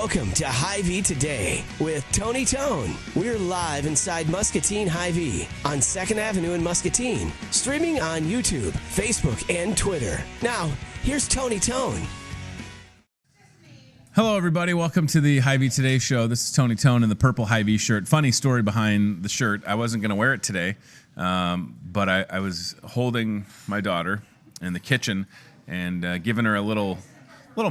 Welcome to Hy-Vee Today with Tony Tone. We're live inside Muscatine Hy-Vee on 2nd Avenue in Muscatine, streaming on YouTube, Facebook, and Twitter. Now, here's Tony Tone. Hello, everybody. Welcome to the Hy-Vee Today show. This is Tony Tone in the purple Hy-Vee shirt. Funny story behind the shirt. I wasn't going to wear it today, but I was holding my daughter in the kitchen and giving her a little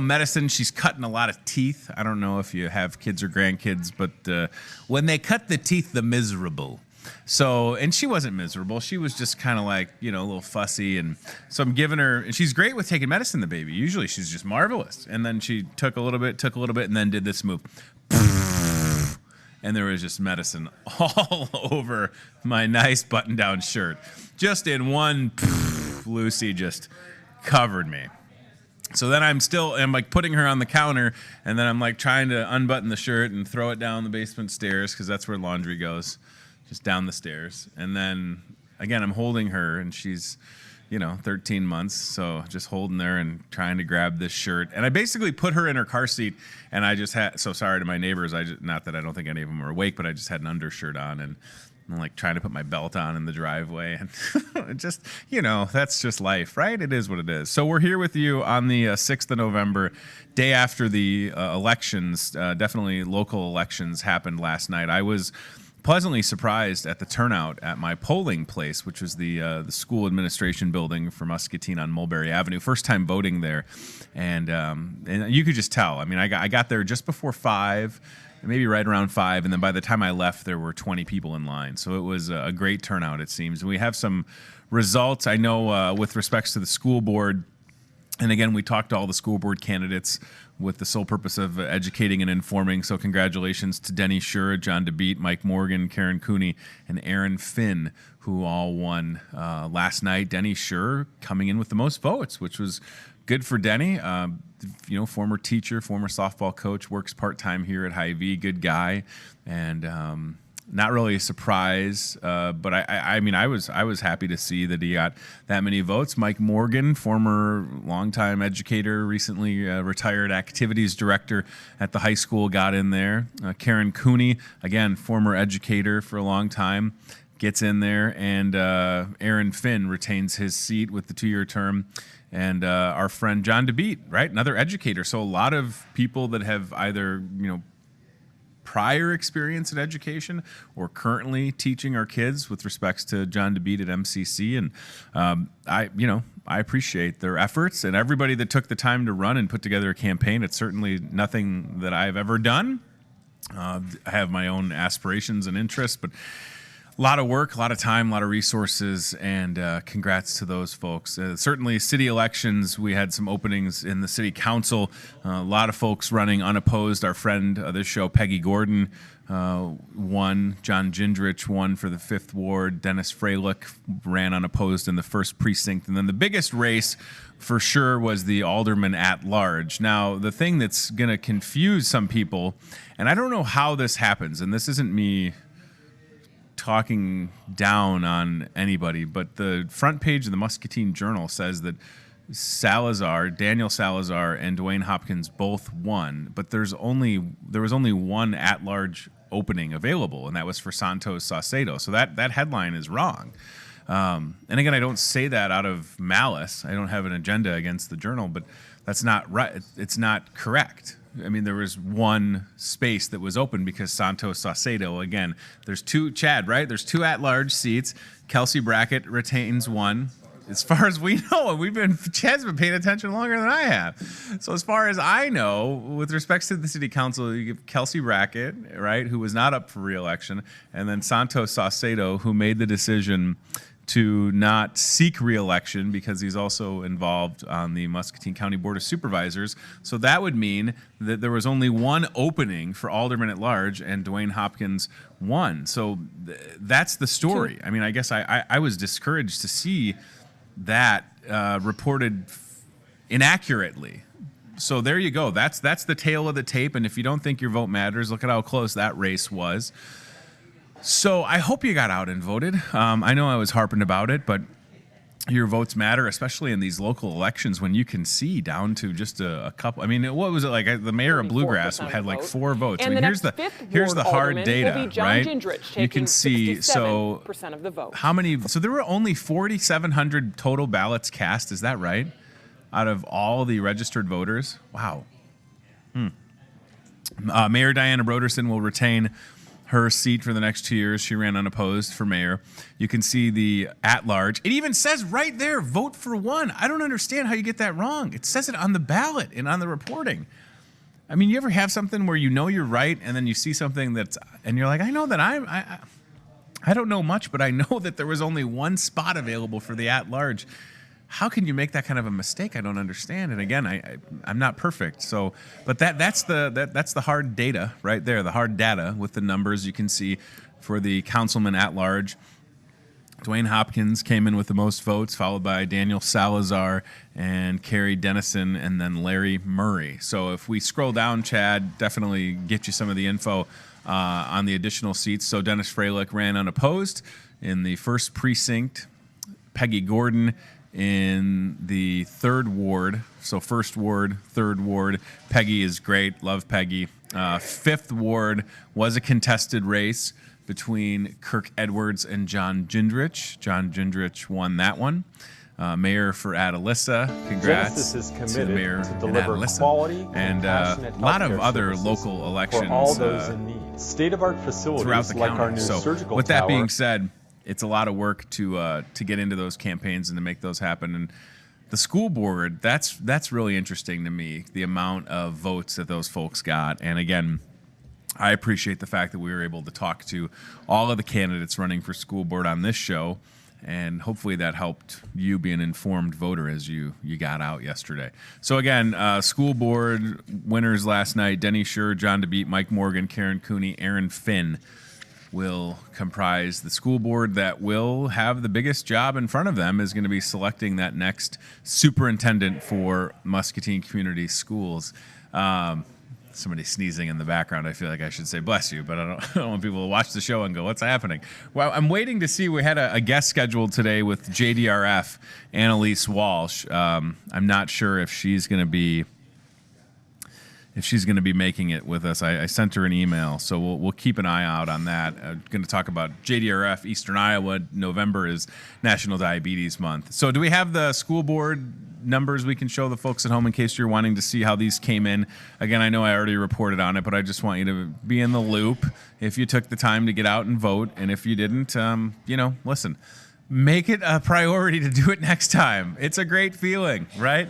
medicine. She's cutting a lot of teeth. I don't know if you have kids or grandkids, but when they cut the teeth, they're miserable. So, and she wasn't miserable. She was just kind of like, a little fussy. And so I'm giving her, and she's great with taking medicine, the baby. Usually she's just marvelous. And then she took a little bit, and then did this move. And there was just medicine all over my nice button-down shirt. Just in one, Lucy just covered me. So then I'm like putting her on the counter, and then I'm like trying to unbutton the shirt and throw it down the basement stairs because that's where laundry goes, just down the stairs. And then again, I'm holding her, and she's, 13 months, so just holding her and trying to grab this shirt. And I basically put her in her car seat, and I just had, so sorry to my neighbors, not that I don't think any of them were awake, but I just had an undershirt on, and I'm like trying to put my belt on in the driveway, and just, that's just life, right? It is what it is. So we're here with you on the 6th of November, day after the elections. Definitely local elections happened last night. I was pleasantly surprised at the turnout at my polling place, which was the school administration building for Muscatine on Mulberry Avenue. First time voting there, and you could just tell. I mean, I got there just before 5. Maybe right around 5, and then by the time I left, there were 20 people in line. So it was a great turnout, it seems. And we have some results, I know, with respects to the school board. And again, we talked to all the school board candidates with the sole purpose of educating and informing. So congratulations to Denny Schur, John DeBeat, Mike Morgan, Karen Cooney, and Aaron Finn, who all won last night. Denny Schur coming in with the most votes, which was good for Denny. Former teacher, former softball coach, works part-time here at Hy-Vee, good guy, and not really a surprise, but I mean, I was happy to see that he got that many votes. Mike Morgan, former longtime educator, recently retired activities director at the high school, got in there. Karen Cooney, again, former educator for a long time, gets in there, and Aaron Finn retains his seat with the 2-year term. And our friend John DeBeat, right, another educator. So a lot of people that have either, prior experience in education or currently teaching our kids with respects to John DeBeat at MCC. And I appreciate their efforts and everybody that took the time to run and put together a campaign. It's certainly nothing that I've ever done. I have my own aspirations and interests, but a lot of work, a lot of time, a lot of resources, and congrats to those folks. Certainly, city elections, we had some openings in the city council. A lot of folks running unopposed. Our friend of this show, Peggy Gordon, won. John Gingrich won for the 5th Ward. Dennis Freilich ran unopposed in the 1st Precinct. And then the biggest race, for sure, was the alderman at large. Now, the thing that's going to confuse some people, and I don't know how this happens, and this isn't me talking down on anybody, but the front page of the Muscatine Journal says that Daniel Salazar and Dwayne Hopkins both won, but there was only one at-large opening available, and that was for Santos Saucedo. So that headline is wrong. And again, I don't say that out of malice. I don't have an agenda against the Journal, but that's not right. It's not correct. I mean, there was one space that was open because Santos Saucedo, again, there's 2, Chad, right? There's 2 at-large seats. Kelsey Brackett retains 1. As far as we know, Chad's been paying attention longer than I have. So as far as I know, with respects to the city council, you give Kelsey Brackett, right, who was not up for re-election, and then Santos Saucedo, who made the decision to not seek re-election because he's also involved on the Muscatine County Board of Supervisors. So that would mean that there was only one opening for alderman at large, and Dwayne Hopkins won. So that's the story. I mean, I guess I was discouraged to see that reported inaccurately. So there you go. That's the tale of the tape. And if you don't think your vote matters, look at how close that race was. So I hope you got out and voted. I know I was harping about it, but your votes matter, especially in these local elections when you can see down to just a couple. I mean, what was it like? The mayor of Bluegrass had like 4 votes. And I mean, here's the hard data, right? You can see so of the vote. How many? So there were only 4,700 total ballots cast. Is that right? Out of all the registered voters, wow. Mayor Diana Broderson will retain her seat for the next 2 years. She ran unopposed for mayor. You can see the at-large. It even says right there, vote for one. I don't understand how you get that wrong. It says it on the ballot and on the reporting. I mean, you ever have something where you know you're right, and then you see something and you're like, I know that I don't know much, but I know that there was only one spot available for the at-large. How can you make that kind of a mistake? I don't understand. And again, I'm not perfect. So, but that's the hard data right there. The hard data with the numbers you can see for the councilman at large. Dwayne Hopkins came in with the most votes, followed by Daniel Salazar and Carrie Dennison, and then Larry Murray. So if we scroll down, Chad, definitely get you some of the info on the additional seats. So Dennis Freilich ran unopposed in the 1st precinct. Peggy Gordon in the 3rd ward. So 1st ward, 3rd ward. Peggy is great. Love Peggy. 5th ward was a contested race between Kirk Edwards and John Gendrich. John Gendrich won that one. Mayor for Atalissa. Congrats Genesis is to committed the mayor to in deliver Atalissa. quality And a lot of other local elections for all those in need. State-of-art facilities throughout the like county. our new So surgical with that tower. being said, it's a lot of work to get into those campaigns and to make those happen. And the school board, that's really interesting to me, the amount of votes that those folks got. And again, I appreciate the fact that we were able to talk to all of the candidates running for school board on this show. And hopefully that helped you be an informed voter as you got out yesterday. So again, school board winners last night: Denny Schur, John DeBeat, Mike Morgan, Karen Cooney, Aaron Finn will comprise the school board that will have the biggest job in front of them, is going to be selecting that next superintendent for Muscatine Community Schools. Somebody sneezing in the background. I feel like I should say bless you, but I don't want people to watch the show and go, what's happening? Well, I'm waiting to see. We had a guest scheduled today with JDRF, Annalise Walsh. I'm not sure if she's going to be making it with us. I sent her an email, so we'll keep an eye out on that. Going to talk about JDRF Eastern Iowa. November is National Diabetes Month. So do we have the school board numbers we can show the folks at home in case you're wanting to see how these came in? Again, I know I already reported on it, but I just want you to be in the loop if you took the time to get out and vote. And if you didn't, listen, make it a priority to do it next time. It's a great feeling, right?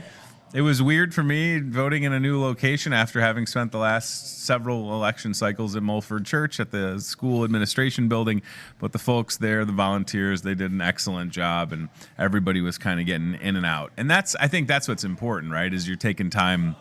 It was weird for me voting in a new location after having spent the last several election cycles at Mulford Church at the school administration building. But the folks there, the volunteers, they did an excellent job, and everybody was kind of getting in and out. And I think that's what's important, right, is you're taking time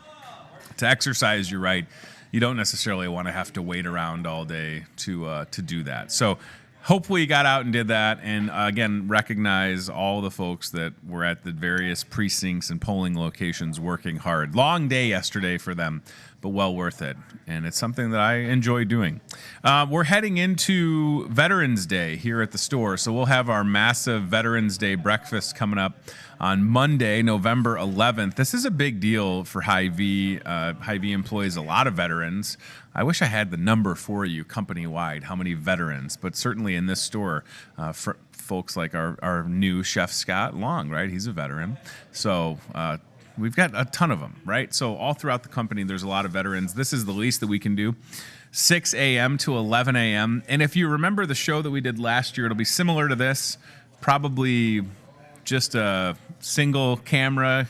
to exercise your right. You don't necessarily want to have to wait around all day to do that. So hopefully you got out and did that. And again, recognize all the folks that were at the various precincts and polling locations working hard. Long day yesterday for them, but well worth it. And it's something that I enjoy doing. We're heading into Veterans Day here at the store. So we'll have our massive Veterans Day breakfast coming up on Monday, November 11th. This is a big deal for Hy-Vee. Hy-Vee employs a lot of veterans. I wish I had the number for you company-wide, how many veterans, but certainly in this store, for folks like our new chef, Scott Long, right? He's a veteran. So we've got a ton of them, right? So all throughout the company, there's a lot of veterans. This is the least that we can do. 6 a.m. to 11 a.m. And if you remember the show that we did last year, it'll be similar to this, probably just a single camera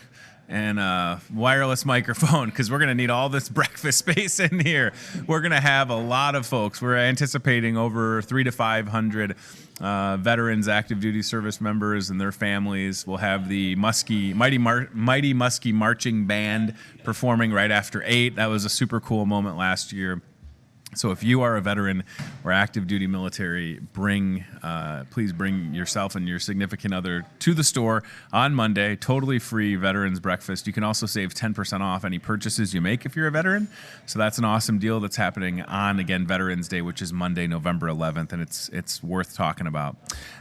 and a wireless microphone, because we're going to need all this breakfast space in here. We're going to have a lot of folks. We're anticipating over 300 to 500 veterans, active duty service members, and their families. We'll have the Mighty Muskie Marching Band performing right after 8. That was a super cool moment last year. So if you are a veteran or active duty military, please bring yourself and your significant other to the store on Monday. Totally free veterans breakfast. You can also save 10% off any purchases you make if you're a veteran. So that's an awesome deal that's happening on, again, Veterans Day, which is Monday, November 11th, and it's worth talking about.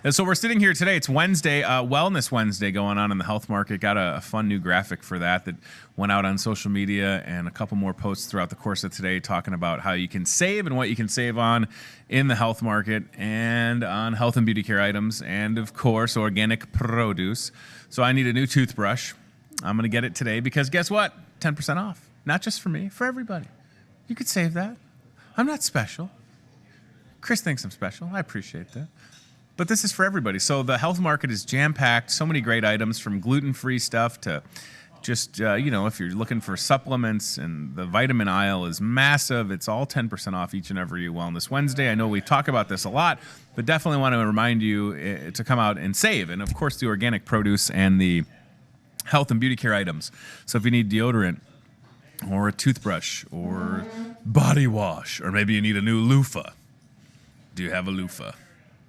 And so we're sitting here today. It's Wednesday, Wellness Wednesday going on in the health market. Got a fun new graphic for that went out on social media, and a couple more posts throughout the course of today talking about how you can save and what you can save on in the health market and on health and beauty care items and, of course, organic produce. So I need a new toothbrush. I'm going to get it today because guess what? 10% off. Not just for me, for everybody. You could save that. I'm not special. Chris thinks I'm special. I appreciate that. But this is for everybody. So the health market is jam-packed. So many great items, from gluten-free stuff to just, if you're looking for supplements, and the vitamin aisle is massive. It's all 10% off each and every Wellness Wednesday. I know we talk about this a lot, but definitely want to remind you to come out and save. And, of course, the organic produce and the health and beauty care items. So if you need deodorant or a toothbrush or body wash, or maybe you need a new loofah. Do you have a loofah?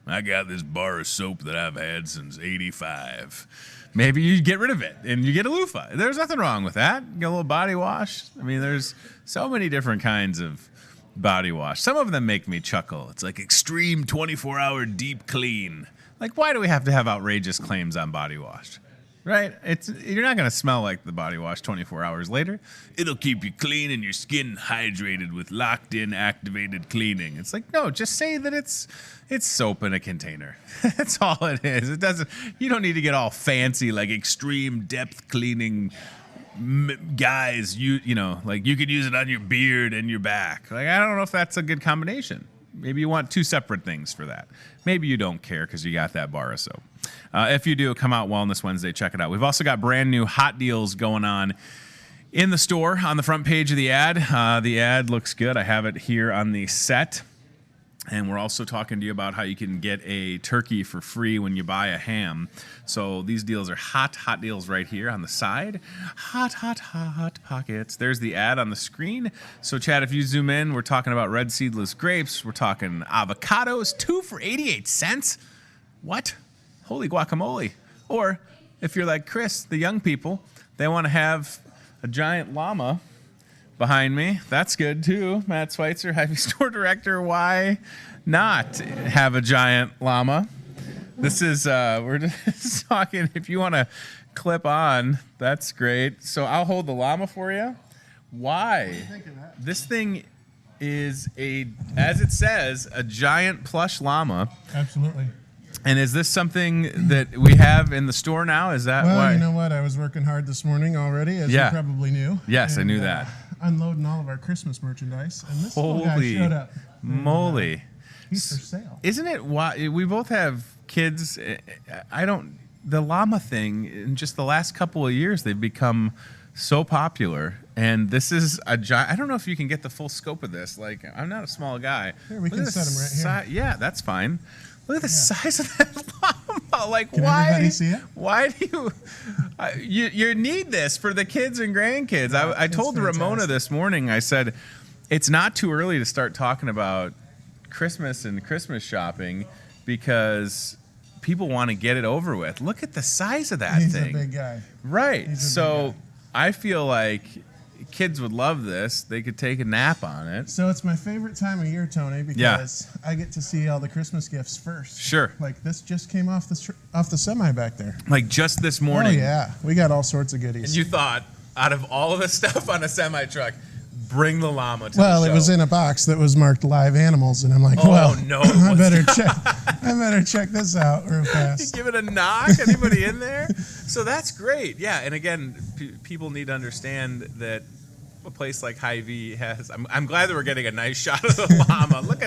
I got this bar of soap that I've had since '85. Maybe you get rid of it and you get a loofah. There's nothing wrong with that. Get a little body wash. I mean, there's so many different kinds of body wash. Some of them make me chuckle. It's like extreme 24-hour deep clean. Like, why do we have to have outrageous claims on body wash? Right? You're not going to smell like the body wash 24 hours later. It'll keep you clean and your skin hydrated with locked-in activated cleaning. It's like, no, just say that it's soap in a container. That's all it is. You don't need to get all fancy like extreme depth cleaning guys. You could use it on your beard and your back. Like, I don't know if that's a good combination. Maybe you want two separate things for that. Maybe you don't care because you got that bar of soap. If you do, come out Wellness Wednesday. Check it out. We've also got brand new hot deals going on in the store on the front page of the ad. The ad looks good. I have it here on the set. And we're also talking to you about how you can get a turkey for free when you buy a ham. So these deals are hot deals right here on the side. Hot pockets. There's the ad on the screen. So, Chad, if you zoom in, we're talking about red seedless grapes. We're talking avocados, 2 for 88 cents. What? Holy guacamole. Or if you're like Chris, the young people, they want to have a giant llama behind me. That's good too. Matt Schweitzer, Hy-Vee store director. Why not have a giant llama? This is we're just talking. If you want to clip on, that's great. So I'll hold the llama for you. Why? What do you think of that? This thing is as it says, a giant plush llama. Absolutely. And is this something that we have in the store now? Is that why? Well, you know what? I was working hard this morning already, as you probably knew. Yes, I knew that. Unloading all of our Christmas merchandise, and this little guy showed up. Moly. He's for sale. Isn't it why we both have kids? The llama thing, in just the last couple of years, they've become so popular. And this is a giant. I don't know if you can get the full scope of this. Like, I'm not a small guy. Here, we can set him right here. Yeah, that's fine. Look at the size of that llama. Like, Can everybody see it? Why do you need this for the kids and grandkids? I told Ramona this morning, I said, it's not too early to start talking about Christmas and Christmas shopping because people want to get it over with. Look at the size of that thing. He's a big guy. Right. So I feel like kids would love this. They could take a nap on it. So it's my favorite time of year, Tony, because I get to see all the Christmas gifts first. Sure. Like this just came off the semi back there. Like just this morning. Oh yeah, we got all sorts of goodies. And you thought, out of all of the stuff on a semi truck, bring the llama to the show. Well, it was in a box that was marked live animals, and I'm like, no, I better check this out real fast. Give it a knock. Anybody in there? So that's great. Yeah, and again, people need to understand that a place like Hy-Vee has. I'm glad that we're getting a nice shot of the llama. Look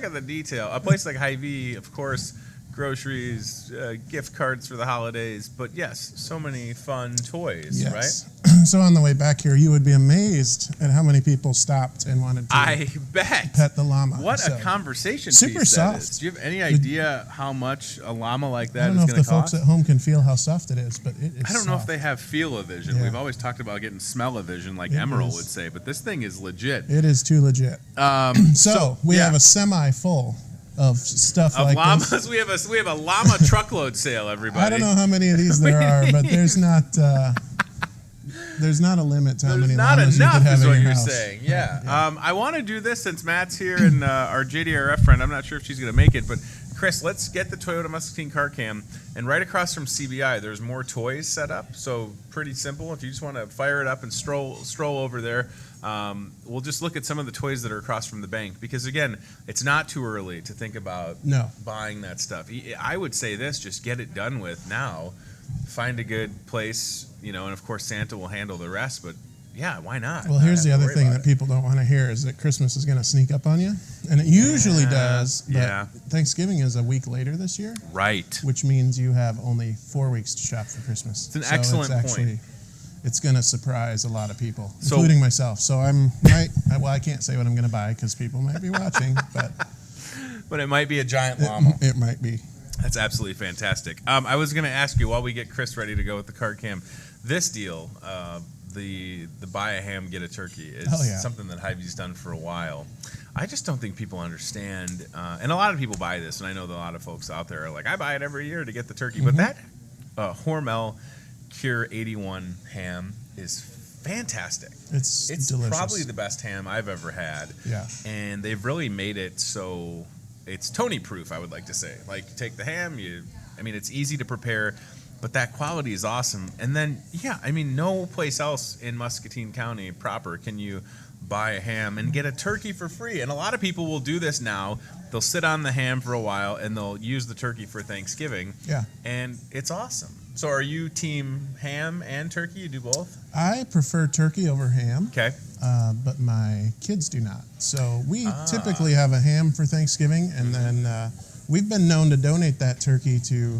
at the detail. A place like Hy-Vee, of course, groceries, gift cards for the holidays, but yes, so many fun toys, yes. right? So on the way back here, you would be amazed at how many people stopped and wanted to I bet. pet the llama. What So, a conversation super piece that soft. is. Do you have any idea how much a llama like I that don't is know if going the to cost? folks at home can feel how soft it is, but it is I don't know if soft. they have feel-o-vision. Yeah. We've always talked about getting smell-o-vision like It Emerald is. would say, but this thing is legit. It is too legit. So we yeah. have a semi full of stuff Of like llamas, this. we have a llama truckload sale, everybody. I don't know how many of these there are, but there's not a limit to how There's many not llamas enough, you could have is in what your you're house. saying. Yeah. Yeah. I want to do this since Matt's here and our JDRF friend. I'm not sure if she's going to make it, but Chris, let's get the Toyota Muscatine car cam. And right across from CBI, there's more toys set up. So pretty simple. If you just want to fire it up and stroll over there, we'll just look at some of the toys that are across from the bank. Because again, it's not too early to think about buying that stuff. I would say this: just get it done with now. Find a good place, and of course Santa will handle the rest. But yeah, why not? Well, here's the other thing that people don't want to hear is that Christmas is going to sneak up on you. And it usually does, but Thanksgiving is a week later this year. Right. Which means you have only 4 weeks to shop for Christmas. It's an excellent point. It's going to surprise a lot of people, including myself. So I can't say what I'm going to buy because people might be watching, but it might be a giant llama. It might be. That's absolutely fantastic. I was going to ask you while we get Chris ready to go with the card cam, this deal, the buy a ham, get a turkey is something that Hy-Vee's done for a while. I just don't think people understand, and a lot of people buy this, and I know that a lot of folks out there are like, I buy it every year to get the turkey, but that Hormel Cure 81 ham is fantastic. It's delicious. Probably the best ham I've ever had. Yeah. And they've really made it so it's Tony proof, I would like to say. Like, take the ham, it's easy to prepare, but that quality is awesome. And then, no place else in Muscatine County proper can you buy a ham and get a turkey for free. And a lot of people will do this now. They'll sit on the ham for a while and they'll use the turkey for Thanksgiving. Yeah. And it's awesome. So are you team ham and turkey? You do both? I prefer turkey over ham. Okay. But my kids do not. So we typically have a ham for Thanksgiving, and then we've been known to donate that turkey to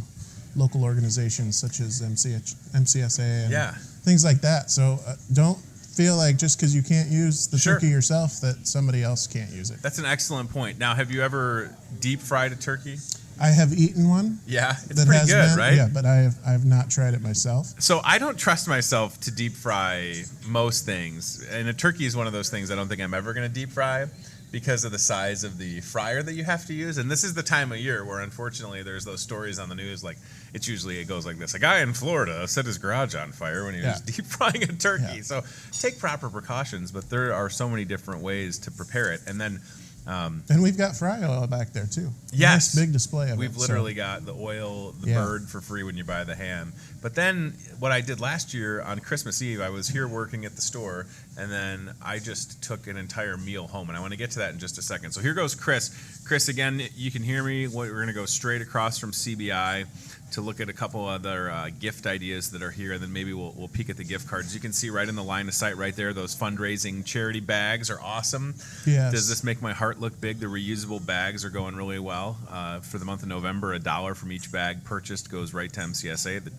local organizations such as MCSA and things like that. So don't feel like just because you can't use the turkey yourself that somebody else can't use it. That's an excellent point. Now, have you ever deep fried a turkey? I have eaten one. Yeah, it's pretty good, right? Yeah, but I have not tried it myself. So I don't trust myself to deep fry most things, and a turkey is one of those things I don't think I'm ever going to deep fry because of the size of the fryer that you have to use. And this is the time of year where, unfortunately, there's those stories on the news. Like, it goes like this: a guy in Florida set his garage on fire when he was deep frying a turkey. Yeah. So take proper precautions, but there are so many different ways to prepare it, and then. And we've got fry oil back there too. Yes, nice big display of it. We've literally got the oil, the bird for free when you buy the ham. But then what I did last year on Christmas Eve, I was here working at the store, and then I just took an entire meal home. And I want to get to that in just a second. So here goes Chris. Chris, again, you can hear me. We're going to go straight across from CBI to look at a couple other gift ideas that are here, and then maybe we'll peek at the gift cards. You can see right in the line of sight right there, those fundraising charity bags are awesome. Yes. Does this make my heart look big? The reusable bags are going really well. For the month of November, $1 from each bag purchased goes right to MCSA. The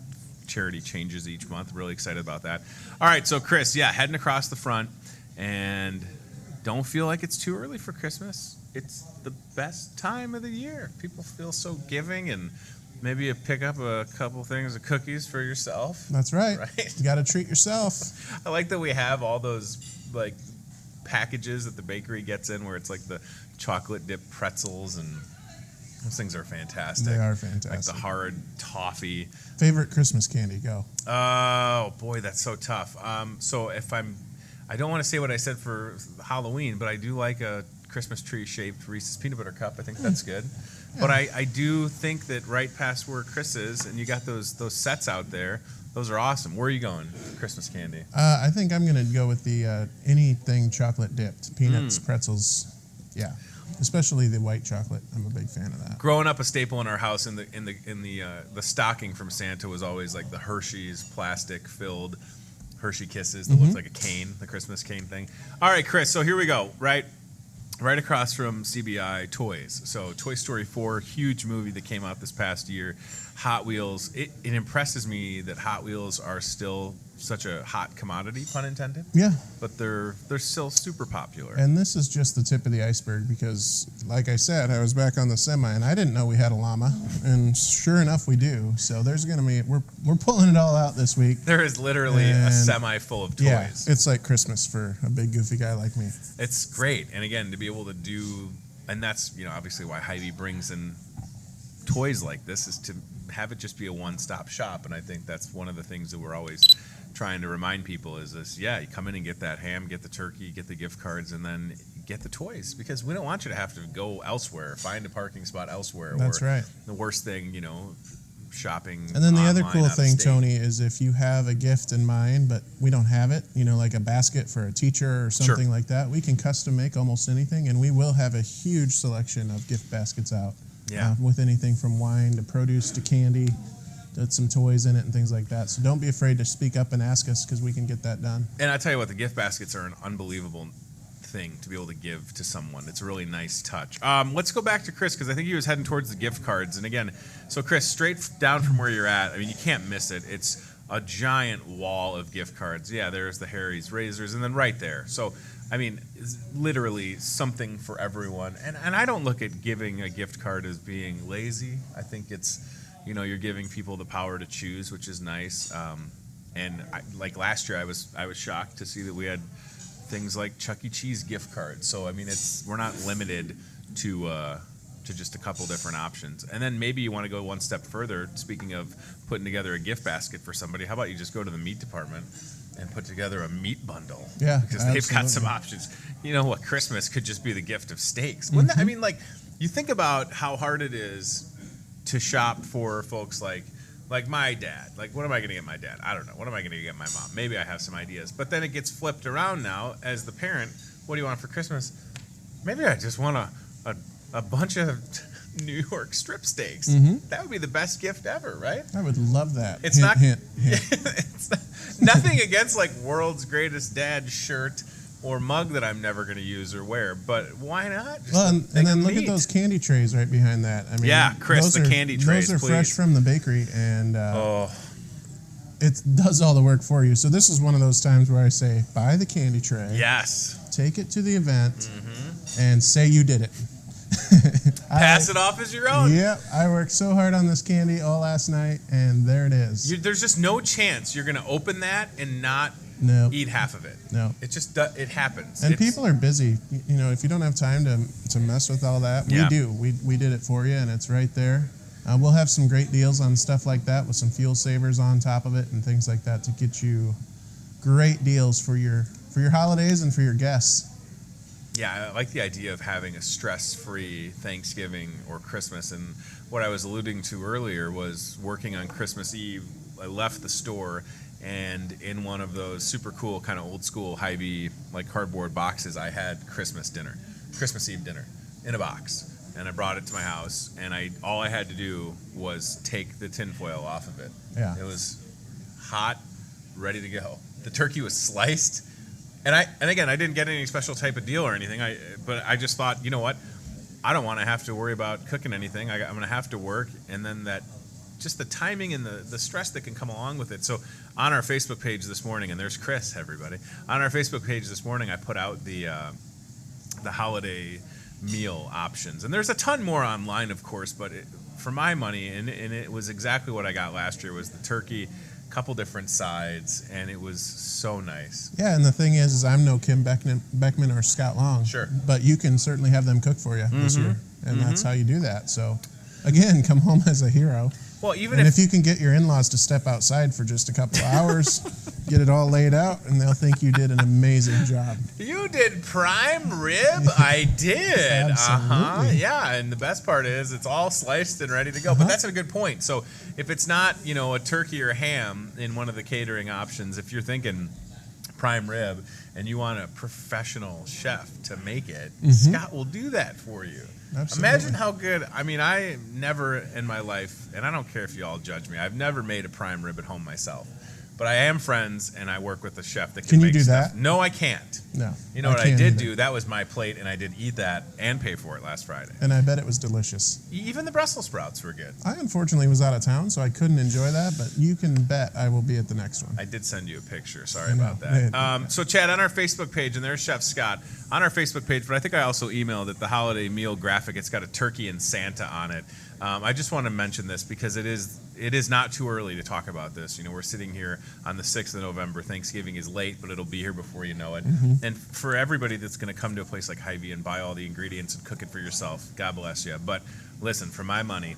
charity changes each month. Really excited about that. All right, so Chris, heading across the front, and don't feel like it's too early for Christmas. It's the best time of the year. People feel so giving, and maybe you pick up a couple things of cookies for yourself. That's right. You got to treat yourself. I like that we have all those packages that the bakery gets in where it's like the chocolate dipped pretzels, and those things are fantastic. They are fantastic. Like the hard toffee. Favorite Christmas candy, go. Oh boy, that's so tough. So I don't want to say what I said for Halloween, but I do like a Christmas tree shaped Reese's peanut butter cup. I think that's good. Yeah. But I do think that right past where Chris is, and you got those sets out there, those are awesome. Where are you going for Christmas candy? I think I'm going to go with the anything chocolate dipped, peanuts, pretzels. Yeah, especially the white chocolate. I'm a big fan of that. Growing up, a staple in our house in the stocking from Santa was always like the Hershey's plastic filled Hershey Kisses that looks like a cane, the Christmas cane thing. All right, Chris. So here we go. Right across from CBI, toys. So Toy Story 4, huge movie that came out this past year. Hot Wheels. It impresses me that Hot Wheels are still such a hot commodity, pun intended. Yeah. But they're still super popular. And this is just the tip of the iceberg because, like I said, I was back on the semi and I didn't know we had a llama, and sure enough, we do. So there's going to be we're pulling it all out this week. There is literally a semi full of toys. Yeah, it's like Christmas for a big goofy guy like me. It's great, and again, to be able to do, and that's obviously why Hy-Vee brings in toys like this, is to have it just be a one-stop shop. And I think that's one of the things that we're always trying to remind people is this. Yeah, you come in and get that ham, get the turkey, get the gift cards, and then get the toys, because we don't want you to have to go elsewhere, find a parking spot elsewhere. That's right. The worst thing, shopping. And then the other online, cool out of thing, state. Tony, is if you have a gift in mind, but we don't have it, like a basket for a teacher or something Sure. like that, we can custom make almost anything, and we will have a huge selection of gift baskets out. Yeah. With anything from wine to produce to candy, to some toys in it and things like that. So don't be afraid to speak up and ask us, because we can get that done. And I tell you what, the gift baskets are an unbelievable thing to be able to give to someone. It's a really nice touch. Let's go back to Chris, because I think he was heading towards the gift cards. And again, so Chris, straight down from where you're at, I mean, you can't miss it. It's a giant wall of gift cards. Yeah, there's the Harry's razors, and then right there. So, I mean, it's literally something for everyone. And I don't look at giving a gift card as being lazy. I think it's, you're giving people the power to choose, which is nice. And like last year, I was shocked to see that we had things like Chuck E. Cheese gift cards. So I mean, we're not limited to just a couple different options. And then maybe you want to go one step further. Speaking of putting together a gift basket for somebody, how about you just go to the meat department and put together a meat bundle? Yeah, because they've got some options. You know what? Christmas could just be the gift of steaks. Wouldn't that, I mean, like, you think about how hard it is to shop for folks like my dad. Like, what am I going to get my dad? I don't know. What am I going to get my mom? Maybe I have some ideas. But then it gets flipped around now as the parent. What do you want for Christmas? Maybe I just want a bunch of New York strip steaks. That would be the best gift ever, right? I would love that. It's hint. It's nothing against like world's greatest dad shirt or mug that I'm never going to use or wear, but why not? Just and then look at those candy trays right behind that. I mean, yeah, Chris, the candy trays, those are please. fresh from the bakery, and it does all the work for you. So this is one of those times where I say, buy the candy tray. Yes. Take it to the event, and say you did it. Pass it off as your own. Yep, I worked so hard on this candy all last night, and there it is. There's just no chance you're going to open that and not eat half of it. No. It just it happens. And people are busy. If you don't have time to mess with all that, we do. We did it for you, and it's right there. We'll have some great deals on stuff like that with some fuel savers on top of it and things like that to get you great deals for your holidays and for your guests. Yeah, I like the idea of having a stress-free Thanksgiving or Christmas. And what I was alluding to earlier was working on Christmas Eve. I left the store, and in one of those super cool kind of old school Hy-Vee like cardboard boxes, I had Christmas Eve dinner in a box. And I brought it to my house, and all I had to do was take the tinfoil off of it. Yeah. It was hot, ready to go. The turkey was sliced. And again, I didn't get any special type of deal or anything. But I just thought, you know what? I don't want to have to worry about cooking anything. I'm going to have to work, and then just the timing and the stress that can come along with it. So on our Facebook page this morning, and there's Chris, everybody. On our Facebook page this morning, I put out the holiday meal options, and there's a ton more online, of course. But for my money, and it was exactly what I got last year, was the turkey. Couple different sides, and it was so nice. Yeah, and the thing is I'm no Kim Beckman or Scott Long. Sure. But you can certainly have them cook for you this year, and that's how you do that. So, again, come home as a hero. Well, and if you can get your in-laws to step outside for just a couple of hours, get it all laid out, and they'll think you did an amazing job. You did prime rib? I did. Absolutely. Yeah, and the best part is it's all sliced and ready to go. But that's a good point. So if it's not, a turkey or ham in one of the catering options, if you're thinking prime rib and you want a professional chef to make it, Scott will do that for you. Absolutely. Imagine how good. I mean, I never in my life, and I don't care if you all judge me, I've never made a prime rib at home myself. But I am friends, and I work with a chef that can Can you make do stuff. that? No, I can't. No. You know what I can't did either. do? That was my plate, and I did eat that and pay for it last Friday. And I bet it was delicious. Even the Brussels sprouts were good. I unfortunately was out of town, so I couldn't enjoy that, but you can bet I will be at the next one. I did send you a picture. Sorry I know. about that. So, Chad, on our Facebook page, and there's Chef Scott on our Facebook page, but I think I also emailed it, the holiday meal graphic. It's got a turkey and Santa on it. I just want to mention this because it is not too early to talk about this. You know, we're sitting here on the 6th of November. Thanksgiving is late, but it'll be here before you know it. Mm-hmm. And for everybody that's going to come to a place like Hy-Vee and buy all the ingredients and cook it for yourself, God bless you. But listen, for my money,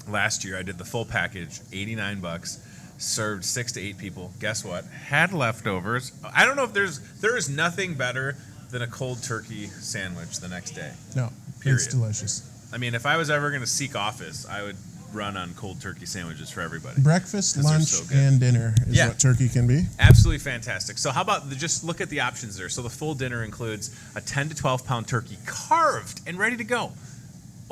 last year I did the full package, $89, served 6 to 8 people. Guess what? Had leftovers. I don't know if there is nothing better than a cold turkey sandwich the next day. No, Period. it's delicious. I mean, if I was ever going to seek office, I would run on cold turkey sandwiches for everybody. Breakfast, 'Cause they're lunch, so good. and dinner is Yeah. what turkey can be. Absolutely fantastic. So how about just look at the options there. So the full dinner includes a 10 to 12 pound turkey carved and ready to go.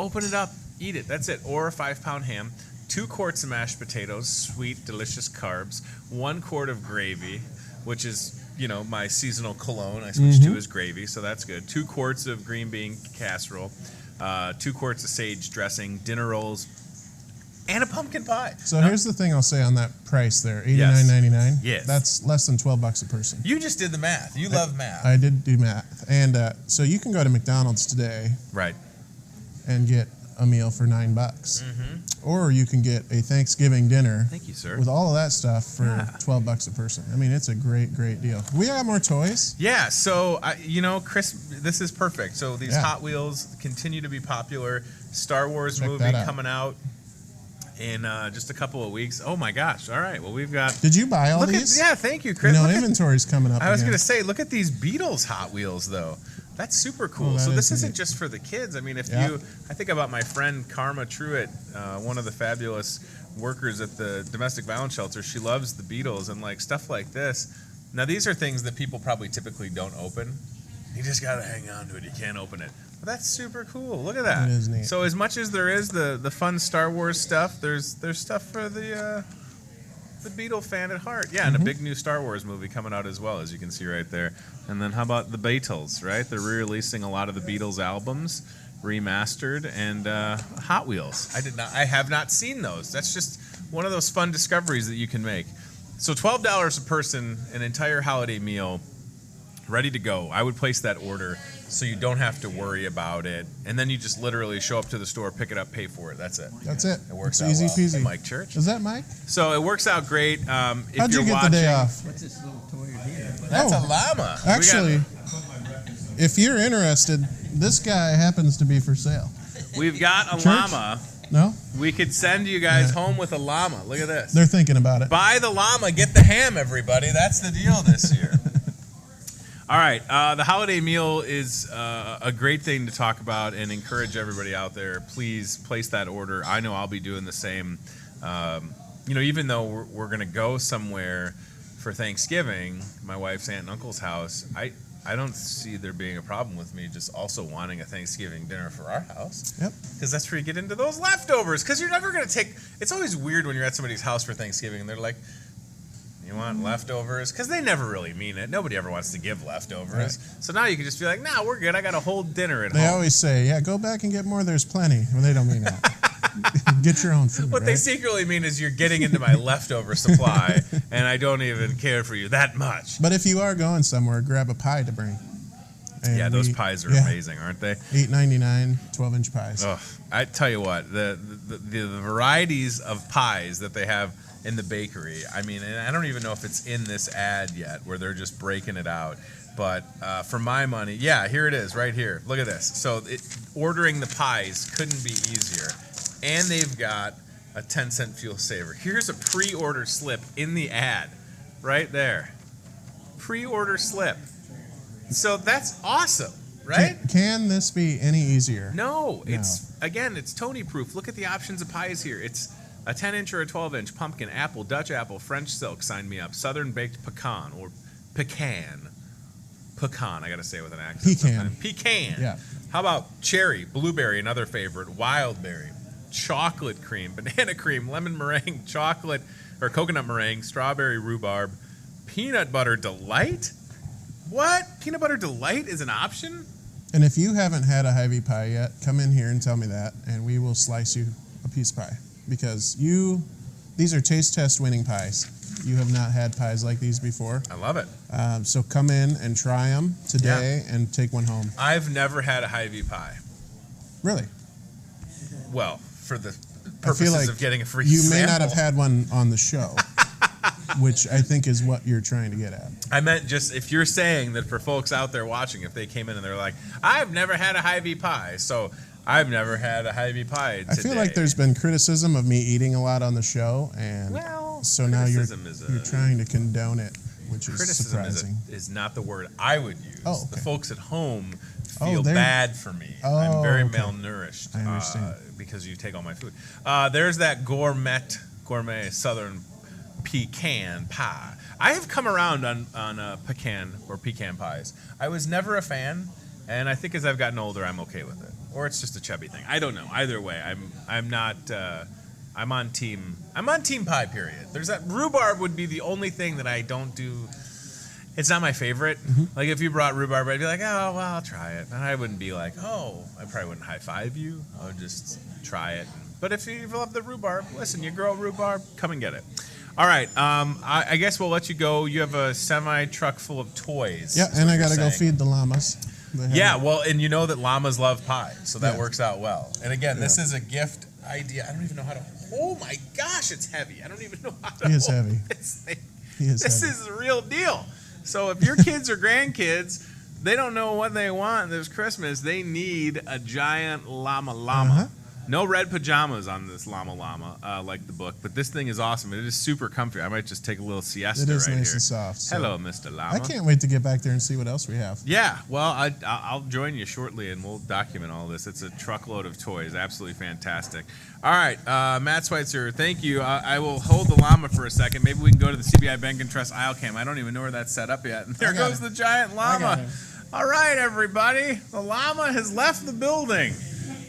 Open it up, eat it. That's it. Or a 5-pound ham, 2 quarts of mashed potatoes, sweet, delicious carbs, 1 quart of gravy, which is, you know, my seasonal cologne I switched to is gravy, so that's good. 2 quarts of green bean casserole, 2 quarts of sage dressing, dinner rolls, and a pumpkin pie. So here's the thing I'll say on that price there, $89.99. Yes. That's less than $12 a person. You just did the math. You love math. I did do math. And so you can go to McDonald's today Right. and get a meal for $9. Or you can get a Thanksgiving dinner Thank you, sir. with all of that stuff for Yeah. $12 a person. I mean, it's a great, great deal. We got more toys. Yeah, so, you know, Chris, this is perfect. So these Yeah. Hot Wheels continue to be popular. Star Wars Check movie that out. coming out in just a couple of weeks. Oh, my gosh. All right. Well, we've got... Did you buy all Look these? at, yeah, thank you, You Chris. know, Look at- inventory's coming up I was again. going to say, look at these Beatles Hot Wheels, though. That's super cool. that So this is isn't neat. just for the kids. I mean, Yeah. I think about my friend Karma Truitt, one of the fabulous workers at the domestic violence shelter. She loves the Beatles and like stuff like this. Now, these are things that people probably typically don't open. You just got to hang on to it. You can't open it. But that's super cool. Look at that. It is neat. So as much as there is the fun Star Wars stuff, there's stuff for the Beatle fan at heart. Yeah, and a big new Star Wars movie coming out as well, as you can see right there. And then how about the Beatles, right? They're re-releasing a lot of the Beatles albums, remastered, and Hot Wheels. I have not seen those. That's just one of those fun discoveries that you can make. So $12 a person, an entire holiday meal, ready to go. I would place that order so you don't have to worry about it. And then you just literally show up to the store, pick it up, pay for it. That's it. That's it. It works It's out easy well. peasy. Hey, Mike Church. Is that Mike? So it works out great. If How'd you're you get watching, the day off? What's this little toy here? That's Oh, a llama. Actually, if you're interested, this guy happens to be for sale. We've got a Church? llama. No? We could send you guys Yeah. home with a llama. Look at this. They're thinking about it. Buy the llama, get the ham, everybody. That's the deal this year. All right, the holiday meal is a great thing to talk about and encourage everybody out there. Please place that order. I know I'll be doing the same. You know, even though we're going to go somewhere for Thanksgiving, my wife's aunt and uncle's house, I don't see there being a problem with me just also wanting a Thanksgiving dinner for our house. Yep. Because that's where you get into those leftovers. Because you're never going to take... It's always weird when you're at somebody's house for Thanksgiving and they're like, you want leftovers? Because they never really mean it. Nobody ever wants to give leftovers. Right. So now you can just be like, nah, we're good. I got a whole dinner at They home. always say, yeah, go back and get more. There's plenty. Well, they don't mean that. Get your own food, What right? they secretly mean is you're getting into my leftover supply, and I don't even care for you that much. But if you are going somewhere, grab a pie to bring. And Yeah, those pies are amazing, aren't they? $8.99, 12-inch pies. Oh, I tell you what, the varieties of pies that they have in the bakery. I mean, and I don't even know if it's in this ad yet, where they're just breaking it out. But for my money, yeah, here it is, right here. Look at this. So ordering the pies couldn't be easier, and they've got a 10-cent fuel saver. Here's a pre-order slip in the ad, right there. Pre-order slip. So that's awesome, right? Can this be any easier? No, it's Tony proof. Look at the options of pies here. It's a 10-inch or a 12-inch, pumpkin, apple, Dutch apple, French silk, sign me up, southern baked pecan or pecan. Pecan, I gotta say it with an accent. Pecan. sometimes. Pecan. Yeah. How about cherry, blueberry, another favorite, wild berry, chocolate cream, banana cream, lemon meringue, chocolate, or coconut meringue, strawberry rhubarb, peanut butter delight. What? Peanut butter delight is an option? And if you haven't had a Hy-Vee pie yet, come in here and tell me that, and we will slice you a piece of pie. Because these are taste test winning pies. You have not had pies like these before. I love it. So come in and try them today and take one home. I've never had a Hy-Vee pie. Really? Well, for the I purposes feel like of getting a free you sample. may not have had one on the show, which I think is what you're trying to get at. I meant just if you're saying that for folks out there watching, if they came in and they're like, I've never had a Hy-Vee pie, so I've never had a Hy-Vee pie today. I feel like there's been criticism of me eating a lot on the show, and so now you're trying to condone it, which is surprising. Is not the word I would use. Oh, okay. The folks at home feel bad for me. I'm very malnourished. I understand. Because you take all my food. There's that gourmet southern pecan pie. I have come around on pecan pies. I was never a fan, and I think as I've gotten older, I'm okay with it. Or it's just a chubby thing. I don't know. Either way, I'm not. I'm on team pie. Period. There's that rhubarb would be the only thing that I don't do. It's not my favorite. Like if you brought rhubarb, I'd be like, oh well, I'll try it. And I wouldn't be like, oh, I probably wouldn't high five you. I would just try it. But if you love the rhubarb, listen, you grow rhubarb, come and get it. All right. I guess we'll let you go. You have a semi truck full of toys. Yeah, and I gotta go feed the llamas. Yeah, well, and you know that llamas love pie, so that works out well. And again, this is a gift idea. I don't even know how to. Oh my gosh, it's heavy. I don't even know how to. He is heavy. This is the real deal. So if your kids or grandkids, they don't know what they want this Christmas, they need a giant llama. No red pajamas on this llama like the book, but this thing is awesome. It is super comfy. I might just take a little siesta right here. It is nice and soft. So hello, Mr. Llama. I can't wait to get back there and see what else we have. Yeah, well, I'll join you shortly, and we'll document all this. It's a truckload of toys. Absolutely fantastic. All right, Matt Schweitzer, thank you. I will hold the llama for a second. Maybe we can go to the CBI Bank and Trust aisle cam. I don't even know where that's set up yet. And there goes the giant llama. All right, everybody. The llama has left the building,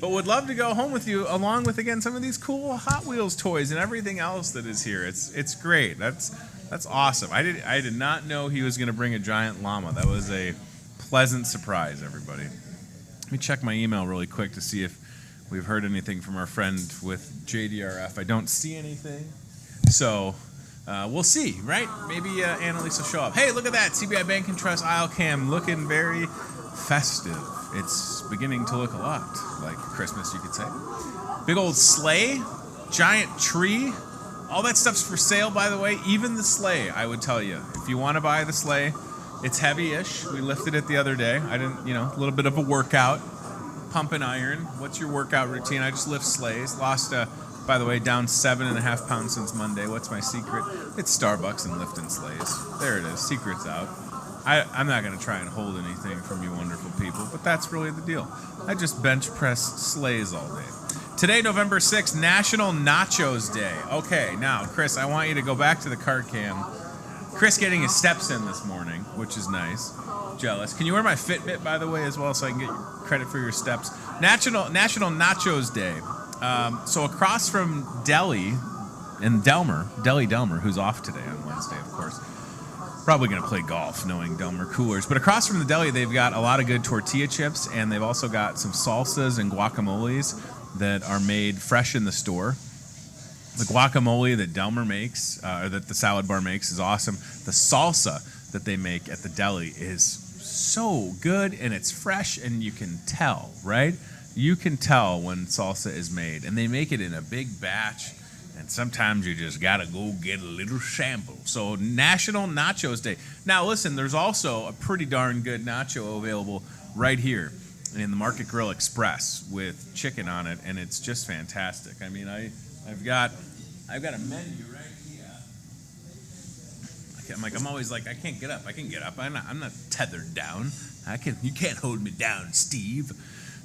but would love to go home with you, along with, again, some of these cool Hot Wheels toys and everything else that is here. It's great. That's awesome. I did not know he was going to bring a giant llama. That was a pleasant surprise, everybody. Let me check my email really quick to see if we've heard anything from our friend with JDRF. I don't see anything, so we'll see, right? Maybe Annalise will show up. Hey, look at that. CBI Bank and Trust aisle cam looking very festive. It's beginning to look a lot like Christmas, you could say. Big old sleigh, giant tree. All that stuff's for sale, by the way. Even the sleigh, I would tell you. If you want to buy the sleigh, it's heavy-ish. We lifted it the other day. I didn't, a little bit of a workout. Pump and iron. What's your workout routine? I just lift sleighs. Lost, by the way, down 7.5 pounds since Monday. What's my secret? It's Starbucks and lifting sleighs. There it is. Secret's out. I'm not going to try and hold anything from you wonderful people, but that's really the deal. I just bench press sleighs all day. Today, November 6th, National Nachos Day. Okay, now, Chris, I want you to go back to the card cam. Chris getting his steps in this morning, which is nice. Jealous. Can you wear my Fitbit, by the way, as well, so I can get credit for your steps? National Nachos Day. So across from Deli Delmer, who's off today on Wednesday, of course. Probably going to play golf, knowing Delmer coolers. But across from the deli, they've got a lot of good tortilla chips, and they've also got some salsas and guacamoles that are made fresh in the store. The guacamole that Delmer makes, or that the salad bar makes, is awesome. The salsa that they make at the deli is so good, and it's fresh, and you can tell, right? You can tell when salsa is made, and they make it in a big batch. And sometimes you just got to go get a little sample. So National Nachos Day. Now, listen, there's also a pretty darn good nacho available right here in the Market Grill Express with chicken on it, and it's just fantastic. I mean, I've got a menu right here. I'm always like, I can't get up. I'm not tethered down. You can't hold me down, Steve.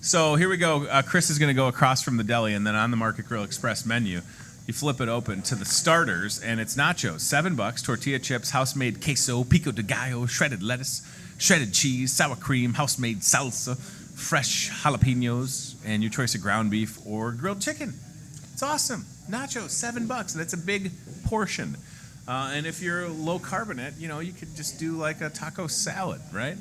So here we go. Chris is going to go across from the deli, and then on the Market Grill Express menu, you flip it open to the starters, and it's nachos. $7, tortilla chips, house-made queso, pico de gallo, shredded lettuce, shredded cheese, sour cream, house-made salsa, fresh jalapenos, and your choice of ground beef or grilled chicken. It's awesome. Nachos, $7, and it's a big portion. And if you're low carbonate, you could just do like a taco salad, right?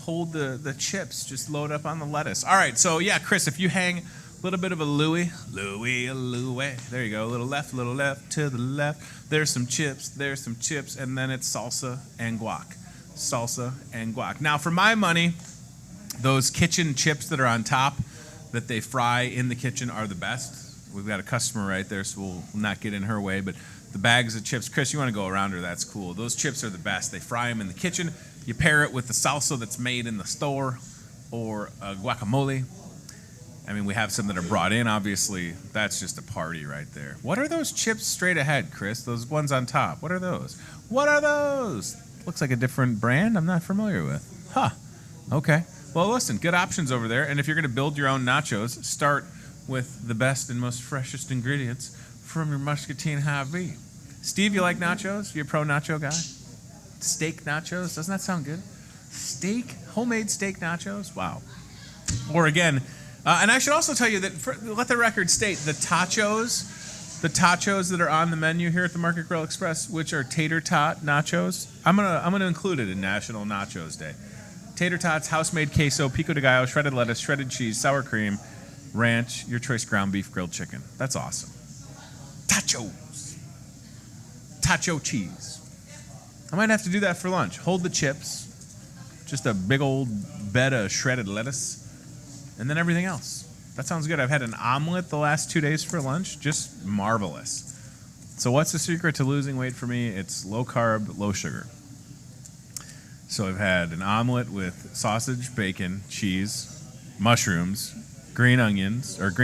Hold the chips, just load up on the lettuce. All right, so yeah, Chris, if you hang a little bit of a Louis. There you go, a little left to the left. There's some chips, and then it's salsa and guac. Now, for my money, those kitchen chips that are on top that they fry in the kitchen are the best. We've got a customer right there, so we'll not get in her way, but the bags of chips, Chris, you want to go around her, that's cool. Those chips are the best. They fry them in the kitchen. You pair it with the salsa that's made in the store or guacamole. I mean, we have some that are brought in, obviously. That's just a party right there. What are those chips straight ahead, Chris? Those ones on top. What are those? Looks like a different brand I'm not familiar with. Huh. Okay. Well, listen, good options over there. And if you're going to build your own nachos, start with the best and most freshest ingredients from your Muscatine Hy-Vee. Steve, you like nachos? You a pro nacho guy? Steak nachos? Doesn't that sound good? Homemade steak nachos? Wow. Or again, and I should also tell you that, let the record state, the tachos that are on the menu here at the Market Grill Express, which are tater tot nachos, I'm gonna include it in National Nachos Day. Tater tots, house-made queso, pico de gallo, shredded lettuce, shredded cheese, sour cream, ranch, your choice ground beef, grilled chicken. That's awesome. Tachos. Tacho cheese. I might have to do that for lunch. Hold the chips, just a big old bed of shredded lettuce, and then everything else. That sounds good. I've had an omelet the last 2 days for lunch. Just marvelous. So what's the secret to losing weight for me? It's low carb, low sugar. So I've had an omelet with sausage, bacon, cheese, mushrooms, green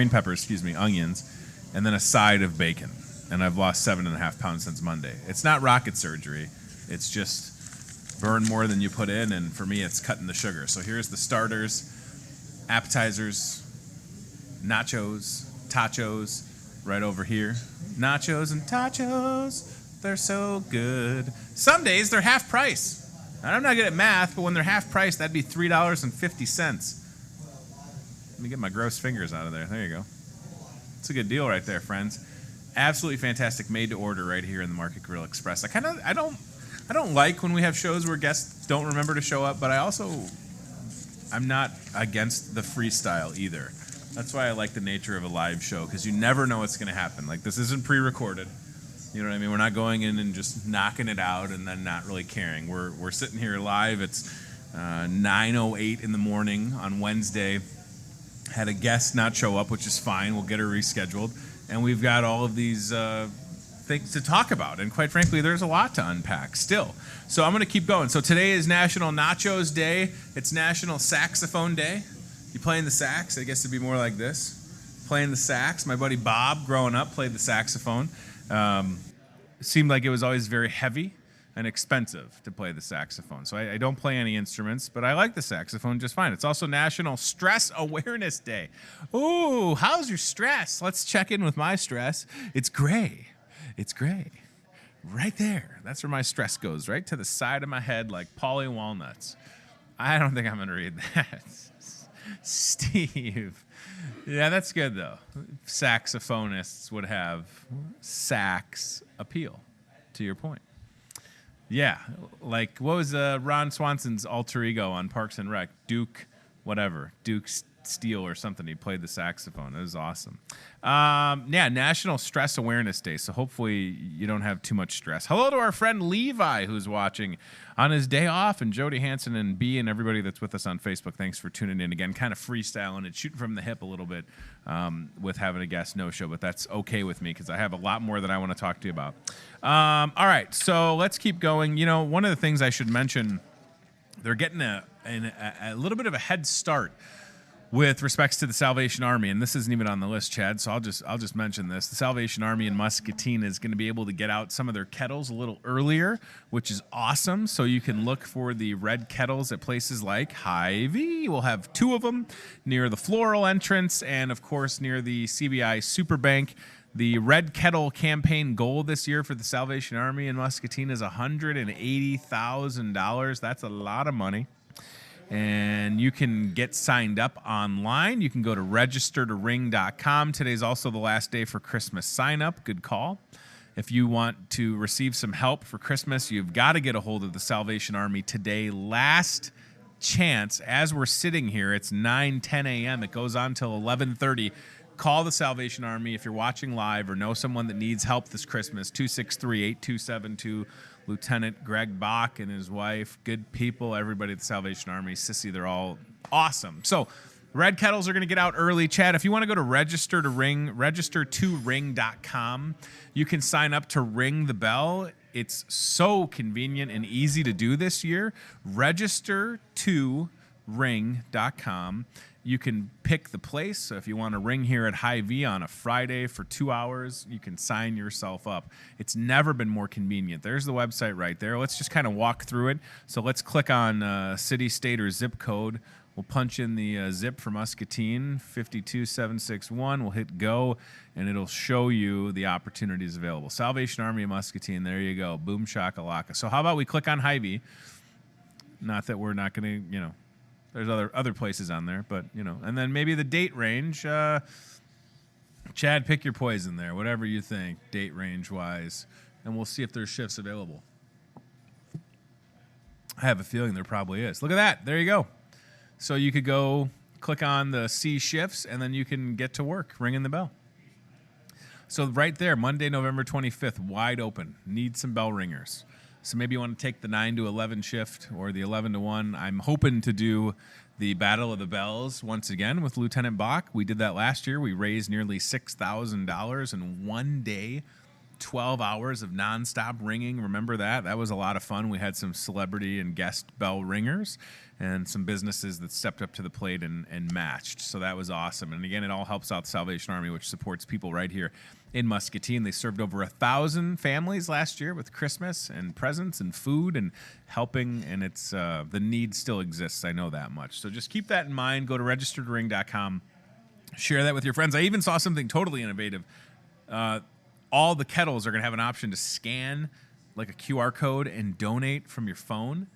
peppers, onions, and then a side of bacon. And I've lost 7.5 pounds since Monday. It's not rocket surgery. It's just burn more than you put in, and for me, it's cutting the sugar. So here's the starters, appetizers, nachos, tachos, right over here. Nachos and tachos, they're so good. Some days they're half price. And I'm not good at math, but when they're half price, that'd be $3.50. Let me get my gross fingers out of there. There you go. It's a good deal right there, friends. Absolutely fantastic, made to order right here in the Market Grill Express. I don't like when we have shows where guests don't remember to show up, but I'm not against the freestyle either. That's why I like the nature of a live show, because you never know what's going to happen. Like, this isn't pre-recorded. You know what I mean? We're not going in and just knocking it out and then not really caring. We're sitting here live. It's 9:08 in the morning on Wednesday. Had a guest not show up, which is fine. We'll get her rescheduled. And we've got all of these things to talk about. And quite frankly, there's a lot to unpack still. So I'm going to keep going. So today is National Nachos Day. It's National Saxophone Day. You playing the sax? I guess it'd be more like this. Playing the sax. My buddy Bob, growing up, played the saxophone. It seemed like it was always very heavy and expensive to play the saxophone. So I don't play any instruments, but I like the saxophone just fine. It's also National Stress Awareness Day. Ooh, how's your stress? Let's check in with my stress. It's gray. It's gray. Right there. That's where my stress goes, right to the side of my head like Polly Walnuts. I don't think I'm going to read that. Steve. Yeah, that's good, though. Saxophonists would have sax appeal, to your point. Yeah, like, what was Ron Swanson's alter ego on Parks and Rec? Duke Steele or something. He played the saxophone. It was awesome. Yeah, National Stress Awareness Day, so hopefully you don't have too much stress. Hello to our friend Levi, who's watching on his day off, and Jody Hansen and B and everybody that's with us on Facebook. Thanks for tuning in again. Kind of freestyling and shooting from the hip a little bit with having a guest no-show, but that's okay with me because I have a lot more that I want to talk to you about. All right, so let's keep going. You know, one of the things I should mention, they're getting a little bit of a head start with respects to the Salvation Army, and this isn't even on the list, Chad, so I'll just mention this. The Salvation Army in Muscatine is going to be able to get out some of their kettles a little earlier, which is awesome. So you can look for the red kettles at places like Hy-Vee. We'll have 2 of them near the Floral entrance and, of course, near the CBI Superbank. The Red Kettle campaign goal this year for the Salvation Army in Muscatine is $180,000. That's a lot of money. And you can get signed up online. You can go to registertoring.com. Today's also the last day for Christmas sign up. Good call. If you want to receive some help for Christmas, you've got to get a hold of the Salvation Army today. Last chance. As we're sitting here, it's 9:10 a.m. It goes on till 11:30. Call the Salvation Army if you're watching live or know someone that needs help this Christmas. 263-8272. Lieutenant Greg Bach and his wife, good people, everybody at the Salvation Army, Sissy, they're all awesome. So red kettles are going to get out early. Chad, if you want to go to registertoring.com, you can sign up to ring the bell. It's so convenient and easy to do this year. Registertoring.com. You can pick the place. So if you want to ring here at Hy-Vee on a Friday for 2 hours, you can sign yourself up. It's never been more convenient. There's the website right there. Let's just kind of walk through it. So let's click on city, state, or zip code. We'll punch in the zip for Muscatine, 52761. We'll hit go, and it'll show you the opportunities available. Salvation Army of Muscatine, there you go. Boom shakalaka. So how about we click on Hy-Vee? Not that we're not going to, there's other places on there, but, and then maybe the date range. Chad, pick your poison there, whatever you think, date range-wise, and we'll see if there's shifts available. I have a feeling there probably is. Look at that. There you go. So you could go click on the C shifts, and then you can get to work ringing the bell. So right there, Monday, November 25th, wide open. Need some bell ringers. So maybe you want to take the 9 to 11 shift or the 11 to 1. I'm hoping to do the Battle of the Bells once again with Lieutenant Bach. We did that last year. We raised nearly $6,000 in one day, 12 hours of nonstop ringing. Remember that? That was a lot of fun. We had some celebrity and guest bell ringers and some businesses that stepped up to the plate and matched. So that was awesome. And again, it all helps out the Salvation Army, which supports people right here in Muscatine. They served over 1,000 families last year with Christmas and presents and food and helping, and it's the need still exists. I know that much. So just keep that in mind. Go to registertoring.com. Share that with your friends. I even saw something totally innovative. All the kettles are going to have an option to scan like a QR code and donate from your phone.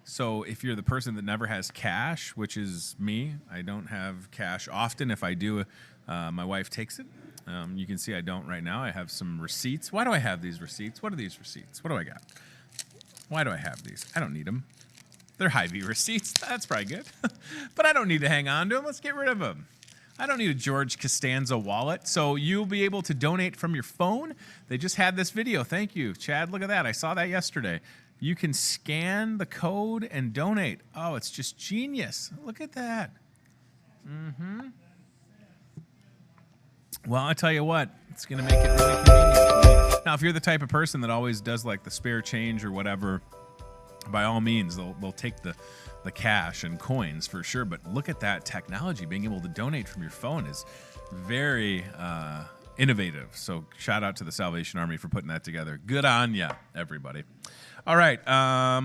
So if you're the person that never has cash, which is me, I don't have cash often. If I do, my wife takes it. You can see I don't right now. I have some receipts. Why do I have these receipts? What are these receipts? What do I got? Why do I have these? I don't need them. They're Hy-Vee receipts. That's probably good. But I don't need to hang on to them. Let's get rid of them. I don't need a George Costanza wallet. So you'll be able to donate from your phone. They just had this video. Thank you, Chad. Look at that. I saw that yesterday. You can scan the code and donate. Oh, it's just genius. Look at that. Mm-hmm. Well, I tell you what, it's going to make it really convenient. Now, if you're the type of person that always does like the spare change or whatever, by all means, they'll take the cash and coins for sure. But look at that technology. Being able to donate from your phone is very innovative. So shout out to the Salvation Army for putting that together. Good on ya, everybody. All right. Let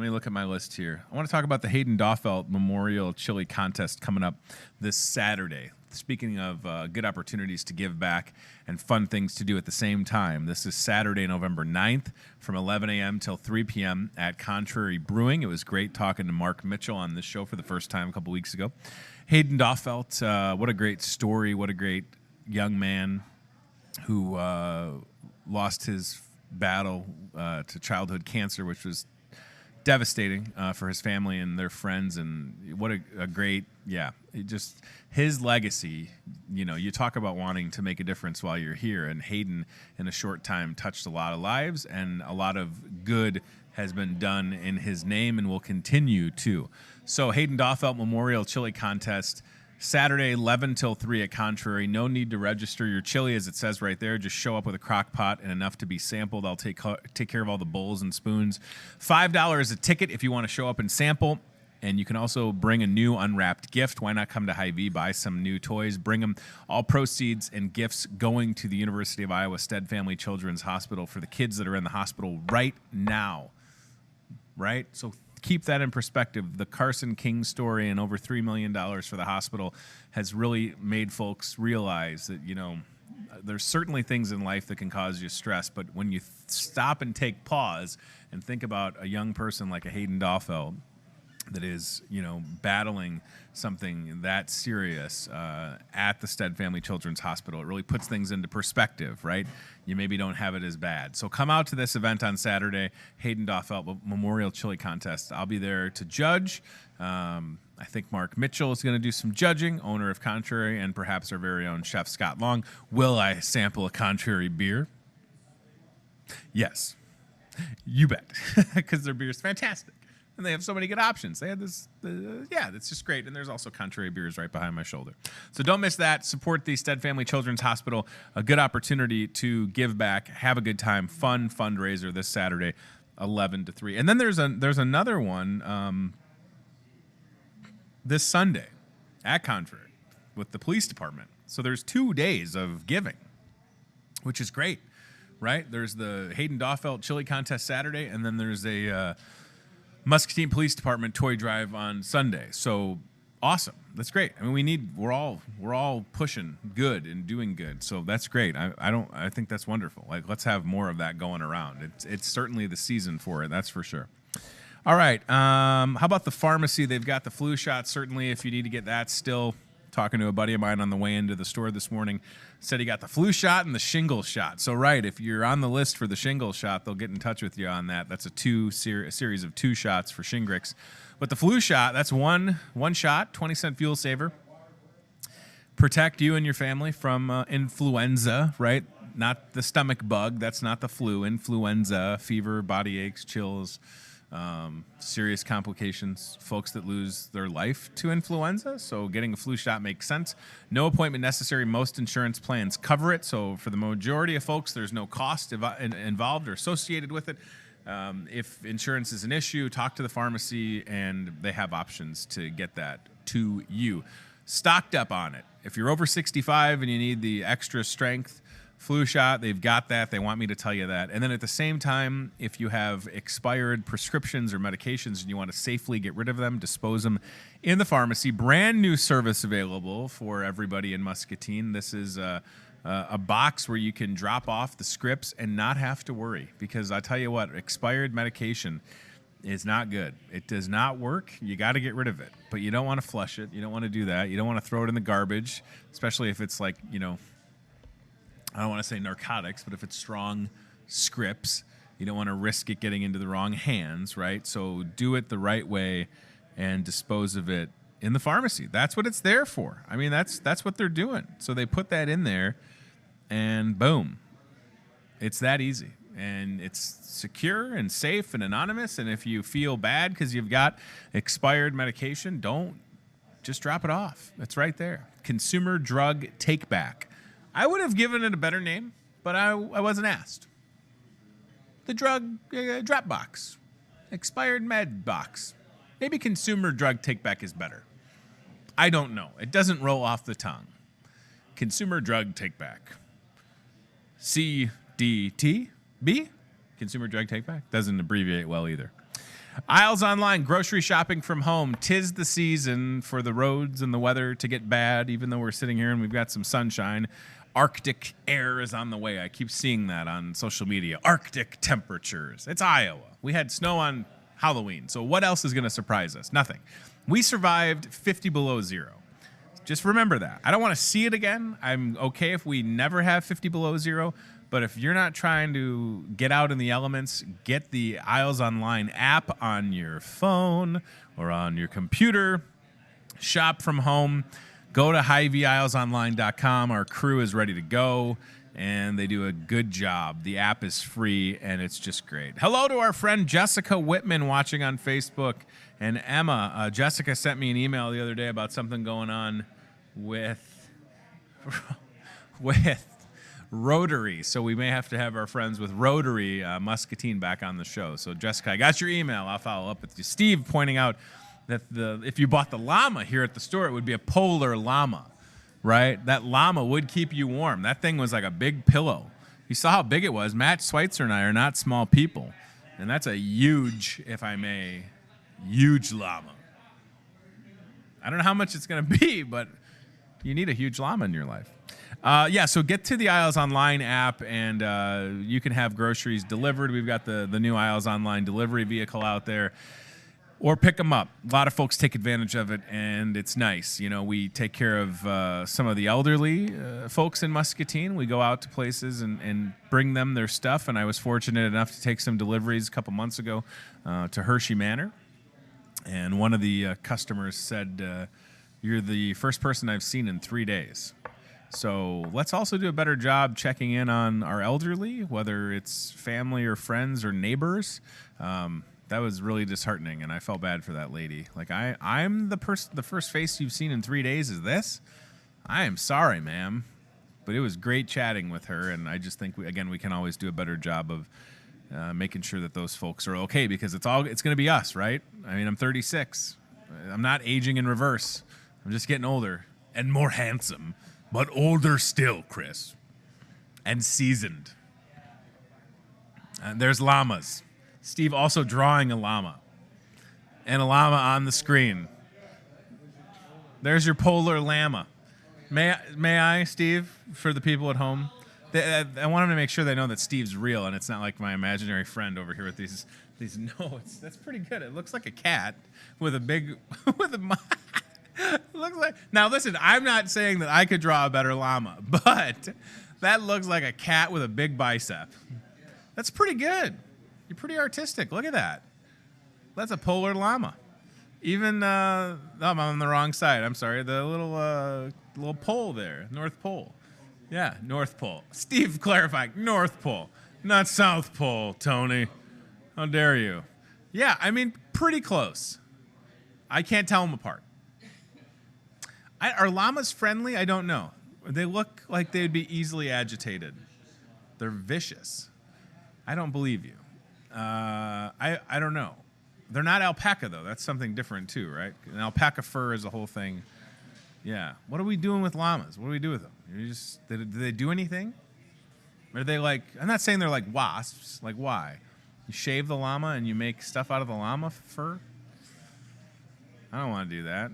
me look at my list here. I want to talk about the Hayden Doffelt Memorial Chili Contest coming up this Saturday. Speaking of good opportunities to give back and fun things to do at the same time, this is Saturday, November 9th from 11 a.m. till 3 p.m. at Contrary Brewing. It was great talking to Mark Mitchell on this show for the first time a couple weeks ago. Hayden Doffelt, what a great story. What a great young man who lost his battle to childhood cancer, which was devastating for his family and their friends, and what a great, his legacy. You talk about wanting to make a difference while you're here, and Hayden in a short time touched a lot of lives, and a lot of good has been done in his name and will continue to. So Hayden Doffelt Memorial Chili Contest, Saturday, 11 till 3 at Contrary. No need to register your chili, as it says right there. Just show up with a crock pot and enough to be sampled. I'll take care of all the bowls and spoons. $5 a ticket if you want to show up and sample. And you can also bring a new unwrapped gift. Why not come to Hy-Vee, buy some new toys, bring them. All proceeds and gifts going to the University of Iowa Stead Family Children's Hospital for the kids that are in the hospital right now. Right? So keep that in perspective. The Carson King story and over $3 million for the hospital has really made folks realize that, there's certainly things in life that can cause you stress, but when you stop and take pause and think about a young person like a Hayden Doffelt, that is, battling something that serious at the Stead Family Children's Hospital. It really puts things into perspective, right? You maybe don't have it as bad. So come out to this event on Saturday, Hayden Doffelt Memorial Chili Contest. I'll be there to judge. I think Mark Mitchell is going to do some judging, owner of Contrary, and perhaps our very own chef Scott Long. Will I sample a Contrary beer? Yes. You bet. Because their beer is fantastic. And they have so many good options. They had this, it's just great. And there's also Contrary beers right behind my shoulder. So don't miss that. Support the Stead Family Children's Hospital. A good opportunity to give back, have a good time, fun fundraiser this Saturday, 11 to 3. And then there's another one this Sunday at Contrary with the police department. So there's 2 days of giving, which is great, right? There's the Hayden Doffelt Chili Contest Saturday, and then there's a Muscatine Police Department toy drive on Sunday. So awesome. That's great. I mean, we're all pushing good and doing good. So that's great. I think that's wonderful. Like, let's have more of that going around. It's certainly the season for it. That's for sure. All right. How about the pharmacy? They've got the flu shot. Certainly, if you need to get that still. Talking to a buddy of mine on the way into the store this morning, said he got the flu shot and the shingles shot. So, right, if you're on the list for the shingles shot, they'll get in touch with you on that. That's a series of 2 shots for Shingrix. But the flu shot, that's one shot, 20-cent fuel saver. Protect you and your family from influenza, right? Not the stomach bug. That's not the flu. Influenza, fever, body aches, chills. Serious complications, folks that lose their life to influenza. So getting a flu shot makes sense. No appointment necessary. Most insurance plans cover it. So for the majority of folks, there's no cost involved or associated with it. If insurance is an issue, talk to the pharmacy, and they have options to get that to you. Stocked up on it. If you're over 65 and you need the extra strength flu shot, they've got that. They want me to tell you that. And then at the same time, if you have expired prescriptions or medications and you want to safely get rid of them, dispose them in the pharmacy, brand new service available for everybody in Muscatine. This is a box where you can drop off the scripts and not have to worry, because I tell you what, expired medication is not good. It does not work. You got to get rid of it, but you don't want to flush it. You don't want to do that. You don't want to throw it in the garbage, especially if it's like, I don't want to say narcotics, but if it's strong scripts, you don't want to risk it getting into the wrong hands, right? So do it the right way and dispose of it in the pharmacy. That's what it's there for. I mean, that's what they're doing. So they put that in there, and boom. It's that easy. And it's secure and safe and anonymous. And if you feel bad because you've got expired medication, don't just drop it off. It's right there. Consumer Drug Take Back. I would have given it a better name, but I wasn't asked. The drug drop box. Expired med box. Maybe Consumer Drug Take Back is better. I don't know. It doesn't roll off the tongue. Consumer Drug Take Back. CDTB? Consumer Drug Take Back? Doesn't abbreviate well either. Aisles Online, grocery shopping from home. 'Tis the season for the roads and the weather to get bad, even though we're sitting here and we've got some sunshine. Arctic air is on the way. I keep seeing that on social media. Arctic temperatures. It's Iowa. We had snow on Halloween. So what else is going to surprise us? Nothing. We survived 50 below zero. Just remember that. I don't want to see it again. I'm okay if we never have 50 below zero. But if you're not trying to get out in the elements, get the Aisles Online app on your phone or on your computer. Shop from home. Go to Hy-Vee-aisleson.com. Our crew is ready to go, and they do a good job. The app is free, and it's just great. Hello to our friend Jessica Whitman watching on Facebook, and Emma. Jessica sent me an email the other day about something going on with Rotary. So we may have to have our friends with Rotary Muscatine back on the show. So, Jessica, I got your email. I'll follow up with you. Steve pointing out that if you bought the llama here at the store, it would be a polar llama, right? That llama would keep you warm. That thing was like a big pillow. You saw how big it was. Matt Schweitzer and I are not small people. And that's a huge, if I may, huge llama. I don't know how much it's going to be, but you need a huge llama in your life. So get to the Aisles Online app, and you can have groceries delivered. We've got the new Aisles Online delivery vehicle out there. or pick them up. A lot of folks take advantage of it, and it's nice. You know, we take care of some of the elderly folks in Muscatine. We go out to places and bring them their stuff, and I was fortunate enough to take some deliveries a couple months ago to Hershey Manor. And one of the customers said, you're the first person I've seen in 3 days. So let's also do a better job checking in on our elderly, whether it's family or friends or neighbors. That was really disheartening, and I felt bad for that lady. Like, I'm the first face you've seen in 3 days is this? I am sorry, ma'am. But it was great chatting with her, and I just think, we can always do a better job of making sure that those folks are okay, because it's going to be us, right? I mean, I'm 36. I'm not aging in reverse. I'm just getting older and more handsome, but older still, Chris, and seasoned. And there's llamas. Steve also drawing a llama, and a llama on the screen. There's your polar llama. May I, Steve, for the people at home? I want them to make sure they know that Steve's real, and it's not like my imaginary friend over here with these notes. That's pretty good. It looks like a cat with a big looks like. Now listen, I'm not saying that I could draw a better llama, but that looks like a cat with a big bicep. That's pretty good. You're pretty artistic. Look at that. That's a polar llama. Even I'm on the wrong side. I'm sorry. The little pole there, North Pole. Yeah, North Pole. Steve clarifying, North Pole, not South Pole, Tony. How dare you? Yeah, I mean, pretty close. I can't tell them apart. Are llamas friendly? I don't know. They look like they'd be easily agitated. They're vicious. I don't believe you. I don't know. They're not alpaca, though. That's something different, too, right? An alpaca fur is a whole thing. Yeah. What are we doing with llamas? What do we do with them? Do they do anything? Or are they like, I'm not saying they're like wasps. Like, why? You shave the llama and you make stuff out of the llama fur? I don't want to do that.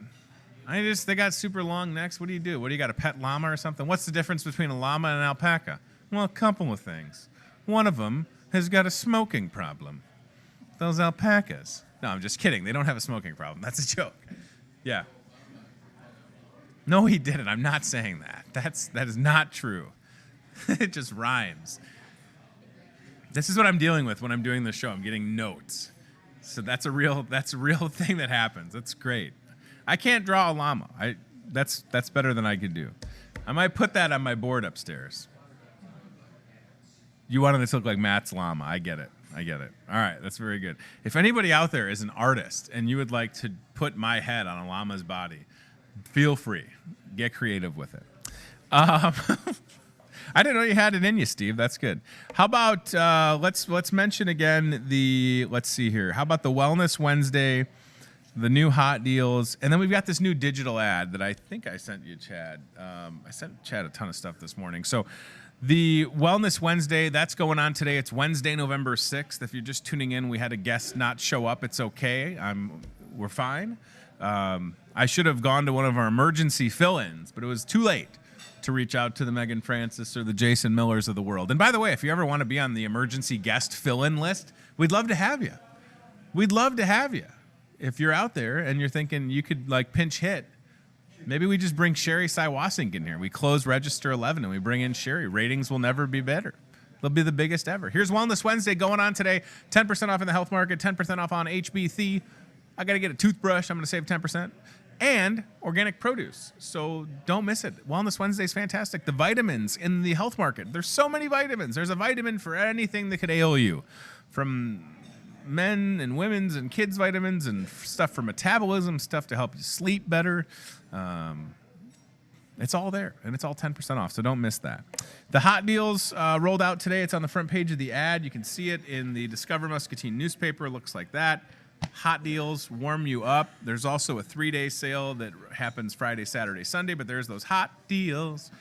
They got super long necks. What do you do? What do you got, a pet llama or something? What's the difference between a llama and an alpaca? Well, a couple of things. One of them has got a smoking problem. Those alpacas. No, I'm just kidding. They don't have a smoking problem. That's a joke. Yeah. No, he didn't. I'm not saying that. That is not true. It just rhymes. This is what I'm dealing with when I'm doing this show. I'm getting notes. So that's a real thing that happens. That's great. I can't draw a llama. That's better than I could do. I might put that on my board upstairs. You wanted it to look like Matt's llama. I get it. All right, that's very good. If anybody out there is an artist and you would like to put my head on a llama's body, feel free. Get creative with it. I didn't know you had it in you, Steve. That's good. How about let's mention again let's see here. How about the Wellness Wednesday, the new hot deals, and then we've got this new digital ad that I think I sent you, Chad. I sent Chad a ton of stuff this morning. So the Wellness Wednesday, that's going on today. It's Wednesday, November 6th. If you're just tuning in, we had a guest not show up. It's okay. We're fine. I should have gone to one of our emergency fill-ins, but it was too late to reach out to the Megan Francis or the Jason Millers of the world. And by the way, if you ever want to be on the emergency guest fill-in list, we'd love to have you. We'd love to have you. If you're out there and you're thinking you could like pinch hit, maybe we just bring Sherry Sywasink in here. We close register 11 and we bring in Sherry. Ratings will never be better. They'll be the biggest ever. Here's Wellness Wednesday going on today. 10% off in the health market, 10% off on HBC. I got to get a toothbrush. I'm going to save 10%. And organic produce. So don't miss it. Wellness Wednesday is fantastic. The vitamins in the health market. There's so many vitamins. There's a vitamin for anything that could ail you. From men and women's and kids' vitamins and stuff for metabolism, stuff to help you sleep better. It's all there, and it's all 10% off, so don't miss that. The hot deals rolled out today. It's on the front page of the ad. You can see it in the Discover Muscatine newspaper. It looks like that. Hot deals warm you up. There's also a 3-day sale that happens Friday, Saturday, Sunday, but there's those hot deals.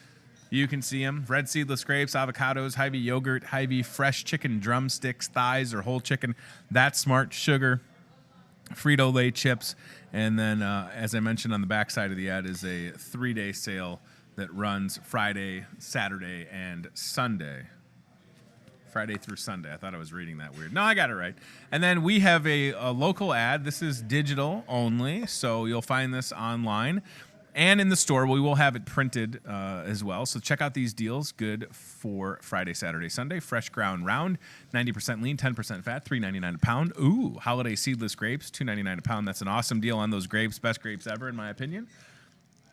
You can see them. Red seedless grapes, avocados, Hy-Vee yogurt, Hy-Vee fresh chicken drumsticks, thighs, or whole chicken. That's Smart Sugar, Frito-Lay chips. And then, as I mentioned on the back side of the ad, is a 3-day sale that runs Friday, Saturday, and Sunday. Friday through Sunday. I thought I was reading that weird. No, I got it right. And then we have a local ad. This is digital only, so you'll find this online and in the store. We will have it printed as well. So check out these deals. Good for Friday, Saturday, Sunday. Fresh ground round, 90% lean, 10% fat, $3.99 a pound. Ooh, holiday seedless grapes, $2.99 a pound. That's an awesome deal on those grapes. Best grapes ever, in my opinion.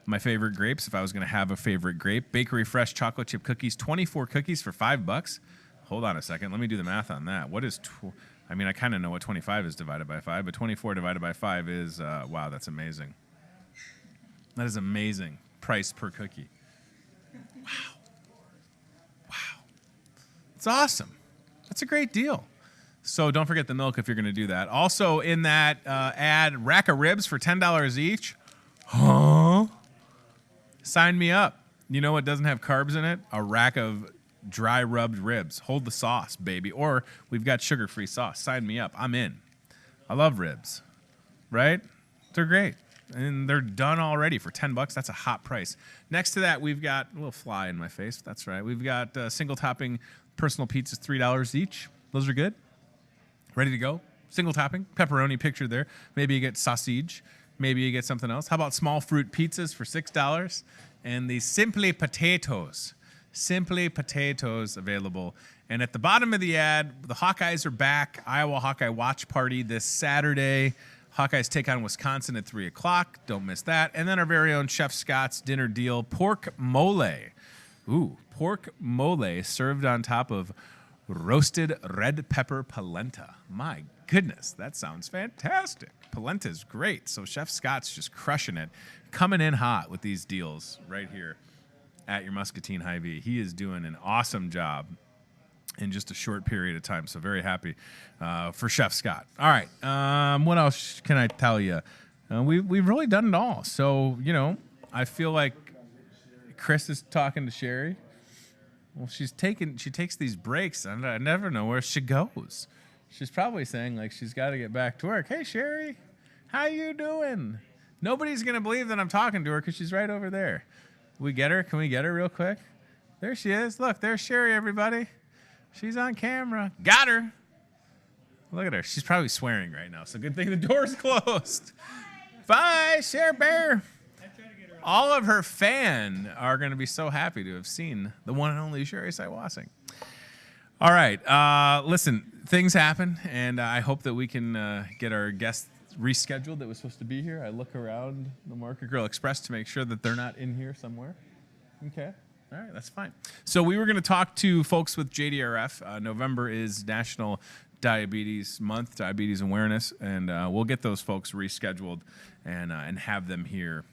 My favorite grapes, if I was going to have a favorite grape. Bakery Fresh chocolate chip cookies, 24 cookies for $5. Hold on a second. Let me do the math on that. What is, I kind of know what 25 is divided by 5, but 24 divided by 5 is, wow, that's amazing. That is amazing. Price per cookie. Wow. Wow. It's awesome. That's a great deal. So don't forget the milk if you're going to do that. Also in that ad, rack of ribs for $10 each. Huh? Sign me up. You know what doesn't have carbs in it? A rack of dry rubbed ribs. Hold the sauce, baby. Or we've got sugar-free sauce. Sign me up. I'm in. I love ribs. Right? They're great. And they're done already for $10. That's a hot price. Next to that, we've got a little fly in my face. That's right. We've got single topping personal pizzas, $3 each. Those are good. Ready to go. Single topping. Pepperoni pictured there. Maybe you get sausage. Maybe you get something else. How about small fruit pizzas for $6? And the Simply Potatoes. Simply Potatoes available. And at the bottom of the ad, the Hawkeyes are back. Iowa Hawkeye Watch Party this Saturday. Hawkeyes take on Wisconsin at 3 o'clock. Don't miss that. And then our very own Chef Scott's dinner deal, pork mole. Ooh, pork mole served on top of roasted red pepper polenta. My goodness, that sounds fantastic. Polenta is great. So Chef Scott's just crushing it. Coming in hot with these deals right here at your Muscatine Hy-Vee. He is doing an awesome job in just a short period of time. So very happy for Chef Scott. All right. What else can I tell you? We've really done it all. So, I feel like Chris is talking to Sherry. Well, she takes these breaks, and I never know where she goes. She's probably saying, like, she's got to get back to work. Hey, Sherry, how you doing? Nobody's going to believe that I'm talking to her because she's right over there. We get her? Can we get her real quick? There she is. Look, there's Sherry, everybody. She's on camera. Got her. Look at her. She's probably swearing right now, so good thing the door's closed. Bye, Sherry Bear. All of her fans are going to be so happy to have seen the one and only Sherry Siwassing. All right. Listen, things happen, and I hope that we can get our guests rescheduled that was supposed to be here. I look around the Market Grill Express to make sure that they're not in here somewhere. Okay. All right, that's fine. So we were going to talk to folks with JDRF. November is National Diabetes Month, Diabetes Awareness, and we'll get those folks rescheduled and have them here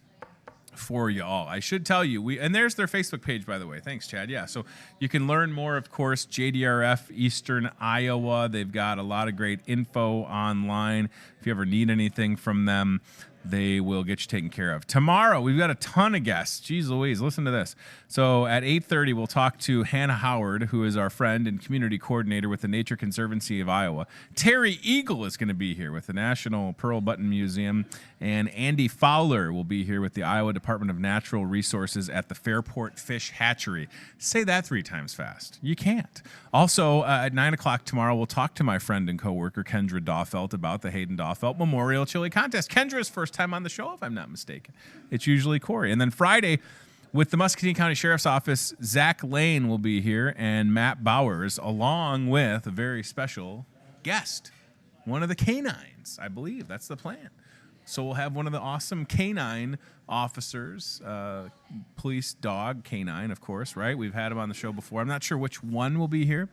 for you all. I should tell you, and there's their Facebook page, by the way. Thanks, Chad. Yeah, so you can learn more, of course, JDRF Eastern Iowa. They've got a lot of great info online. If you ever need anything from them, they will get you taken care of. Tomorrow, we've got a ton of guests. Jeez Louise, listen to this. So at 8:30, we'll talk to Hannah Howard, who is our friend and community coordinator with the Nature Conservancy of Iowa. Terry Eagle is going to be here with the National Pearl Button Museum. And Andy Fowler will be here with the Iowa Department of Natural Resources at the Fairport Fish Hatchery. Say that 3 times fast. You can't. Also, at 9 o'clock tomorrow, we'll talk to my friend and coworker, Kendra Dawfelt, about the Hayden Dawfelt Memorial Chili Contest. Kendra's first time on the show, if I'm not mistaken. It's usually Corey. And then Friday, with the Muscatine County Sheriff's Office, Zach Lane will be here and Matt Bowers, along with a very special guest, one of the canines. I believe that's the plan. So we'll have one of the awesome canine officers, police dog canine, of course, right? We've had him on the show before. I'm not sure which one will be here,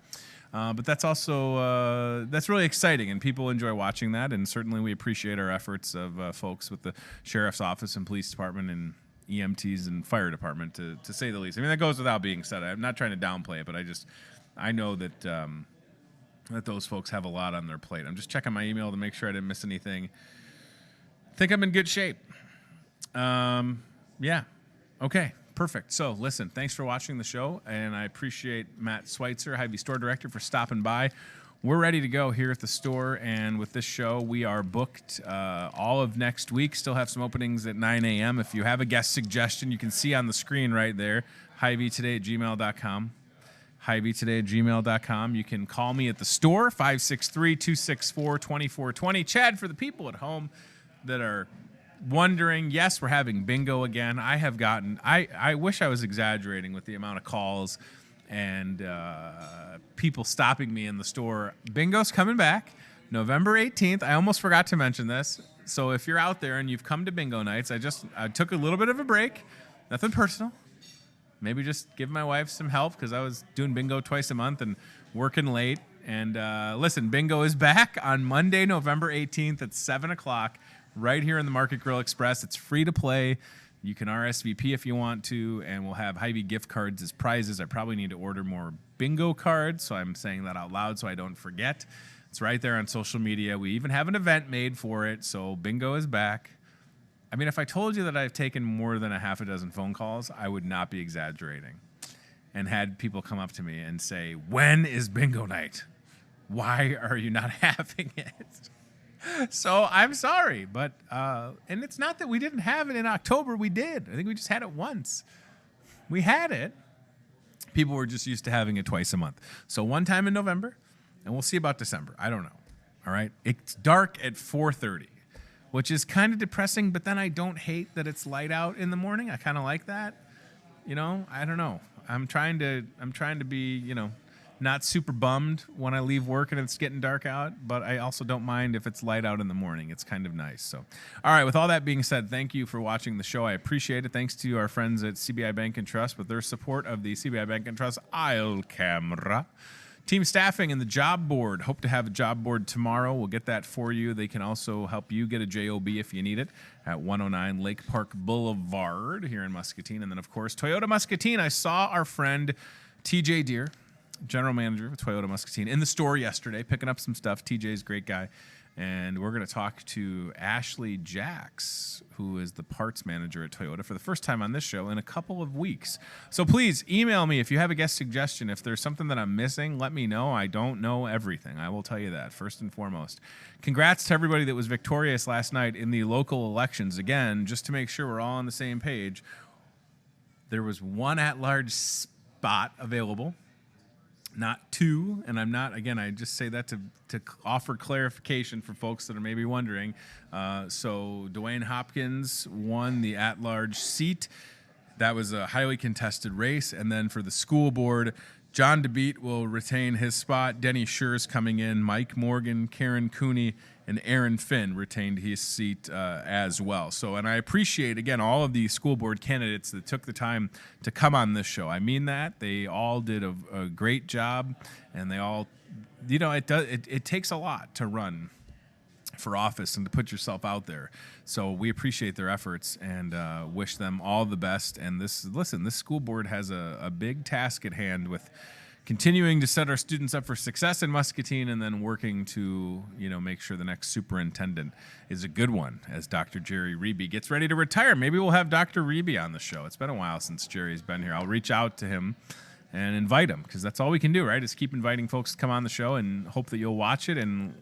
but that's also that's really exciting, and people enjoy watching that. And certainly we appreciate our efforts of folks with the Sheriff's Office and Police Department and EMTs and Fire Department, to say the least. I mean, that goes without being said. I'm not trying to downplay it, but I know that that those folks have a lot on their plate. I'm just checking my email to make sure I didn't miss anything. I think I'm in good shape. Yeah. Okay. Perfect. So, listen, thanks for watching the show, and I appreciate Matt Schweitzer, Hy-Vee store director, for stopping by. We're ready to go here at the store, and with this show, we are booked all of next week. Still have some openings at 9 a.m. If you have a guest suggestion, you can see on the screen right there, hyveetoday@gmail.com. Hy-Vee@gmail.com. You can call me at the store, 563-264-2420. Chad, for the people at home that are wondering, yes, we're having bingo again. I wish I was exaggerating with the amount of calls and people stopping me in the store. Bingo's coming back November 18th. I almost forgot to mention this. So if you're out there and you've come to bingo nights, I took a little bit of a break. Nothing personal. Maybe just give my wife some help because I was doing bingo twice a month and working late. And listen, bingo is back on Monday, November 18th at 7 o'clock right here in the Market Grill Express. It's free to play. You can RSVP if you want to, and we'll have Hy-Vee gift cards as prizes. I probably need to order more bingo cards, so I'm saying that out loud so I don't forget. It's right there on social media. We even have an event made for it, so bingo is back. I mean, if I told you that I've taken more than a half a dozen phone calls, I would not be exaggerating. And had people come up to me and say, when is bingo night? Why are you not having it? So I'm sorry, but, and it's not that we didn't have it in October. We did. I think we just had it once. We had it. People were just used to having it twice a month. So one time in November, and we'll see about December. I don't know. All right. It's dark at 4:30. Which is kind of depressing, but then I don't hate that it's light out in the morning. I kind of like that. You know, I don't know. I'm trying to be, you know, not super bummed when I leave work and it's getting dark out, but I also don't mind if it's light out in the morning. It's kind of nice. So, all right, with all that being said, thank you for watching the show. I appreciate it. Thanks to our friends at CBI Bank and Trust with their support of the CBI Bank and Trust aisle camera. Team staffing and the job board. Hope to have a job board tomorrow. We'll get that for you. They can also help you get a JOB if you need it at 109 Lake Park Boulevard here in Muscatine. And then, of course, Toyota Muscatine. I saw our friend TJ Deere, general manager of Toyota Muscatine, in the store yesterday picking up some stuff. TJ's a great guy. And we're going to talk to Ashley Jacks, who is the parts manager at Toyota, for the first time on this show in a couple of weeks. So please email me if you have a guest suggestion. If there's something that I'm missing, let me know. I don't know everything. I will tell you that, first and foremost. Congrats to everybody that was victorious last night in the local elections. Again, just to make sure we're all on the same page, there was one at-large spot available. Not two, and I'm not, again, I just say that to offer clarification for folks that are maybe wondering. So Dwayne Hopkins won the at-large seat. That was a highly contested race. And then for the school board, John DeBeat will retain his spot. Denny Schur's coming in. Mike Morgan, Karen Cooney, and Aaron Finn retained his seat as well. So, and I appreciate, again, all of the school board candidates that took the time to come on this show. I mean that. They all did a great job, and they all, you know, it takes a lot to run for office and to put yourself out there. So we appreciate their efforts and wish them all the best. And this school board has a big task at hand with continuing to set our students up for success in Muscatine and then working to, you know, make sure the next superintendent is a good one as Dr. Jerry Reeby gets ready to retire. Maybe we'll have Dr. Reeby on the show. It's been a while since Jerry's been here. I'll reach out to him and invite him because that's all we can do, right, is keep inviting folks to come on the show and hope that you'll watch it and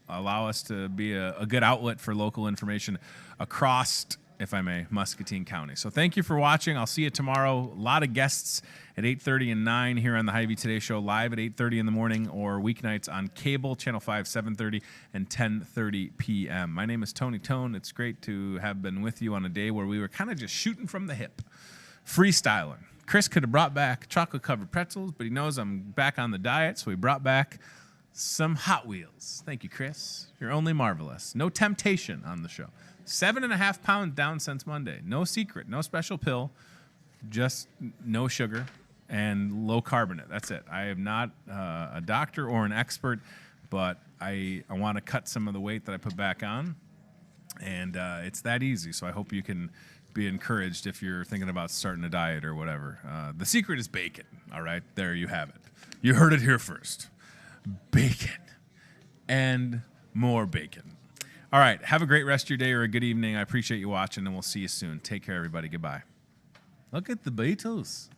allow us to be a good outlet for local information across, if I may, Muscatine County. So thank you for watching. I'll see you tomorrow. A lot of guests at 8:30 and 9 here on the Hy-Vee Today Show, live at 8:30 in the morning, or weeknights on cable, Channel 5, 7:30 and 10:30 p.m. My name is Tony Tone. It's great to have been with you on a day where we were kind of just shooting from the hip, freestyling. Chris could have brought back chocolate-covered pretzels, but he knows I'm back on the diet, so he brought back some Hot Wheels. Thank you, Chris. You're only marvelous. No temptation on the show. 7.5 pounds down since Monday. No secret, no special pill, just no sugar and low carbonate. That's it. I am not a doctor or an expert, but I want to cut some of the weight that I put back on, and it's that easy. So I hope you can be encouraged if you're thinking about starting a diet or whatever. The secret is bacon. All right, there you have it. You heard it here first. Bacon and more bacon. All right, have a great rest of your day or a good evening. I appreciate you watching, and we'll see you soon. Take care, everybody. Goodbye. Look at the Beatles.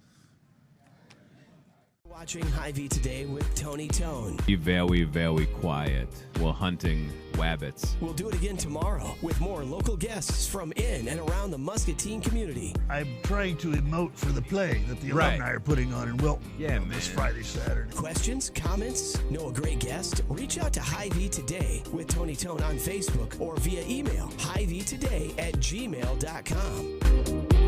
Watching Hy-Vee Today with Tony Tone. Be very, very quiet. We're hunting wabbits. We'll do it again tomorrow with more local guests from in and around the Muscatine community. I'm trying to emote for the play that the alumni are putting on in Wilton this Friday, Saturday. Questions, comments, know a great guest? Reach out to Hy-Vee Today with Tony Tone on Facebook or via email, hyveetoday@gmail.com.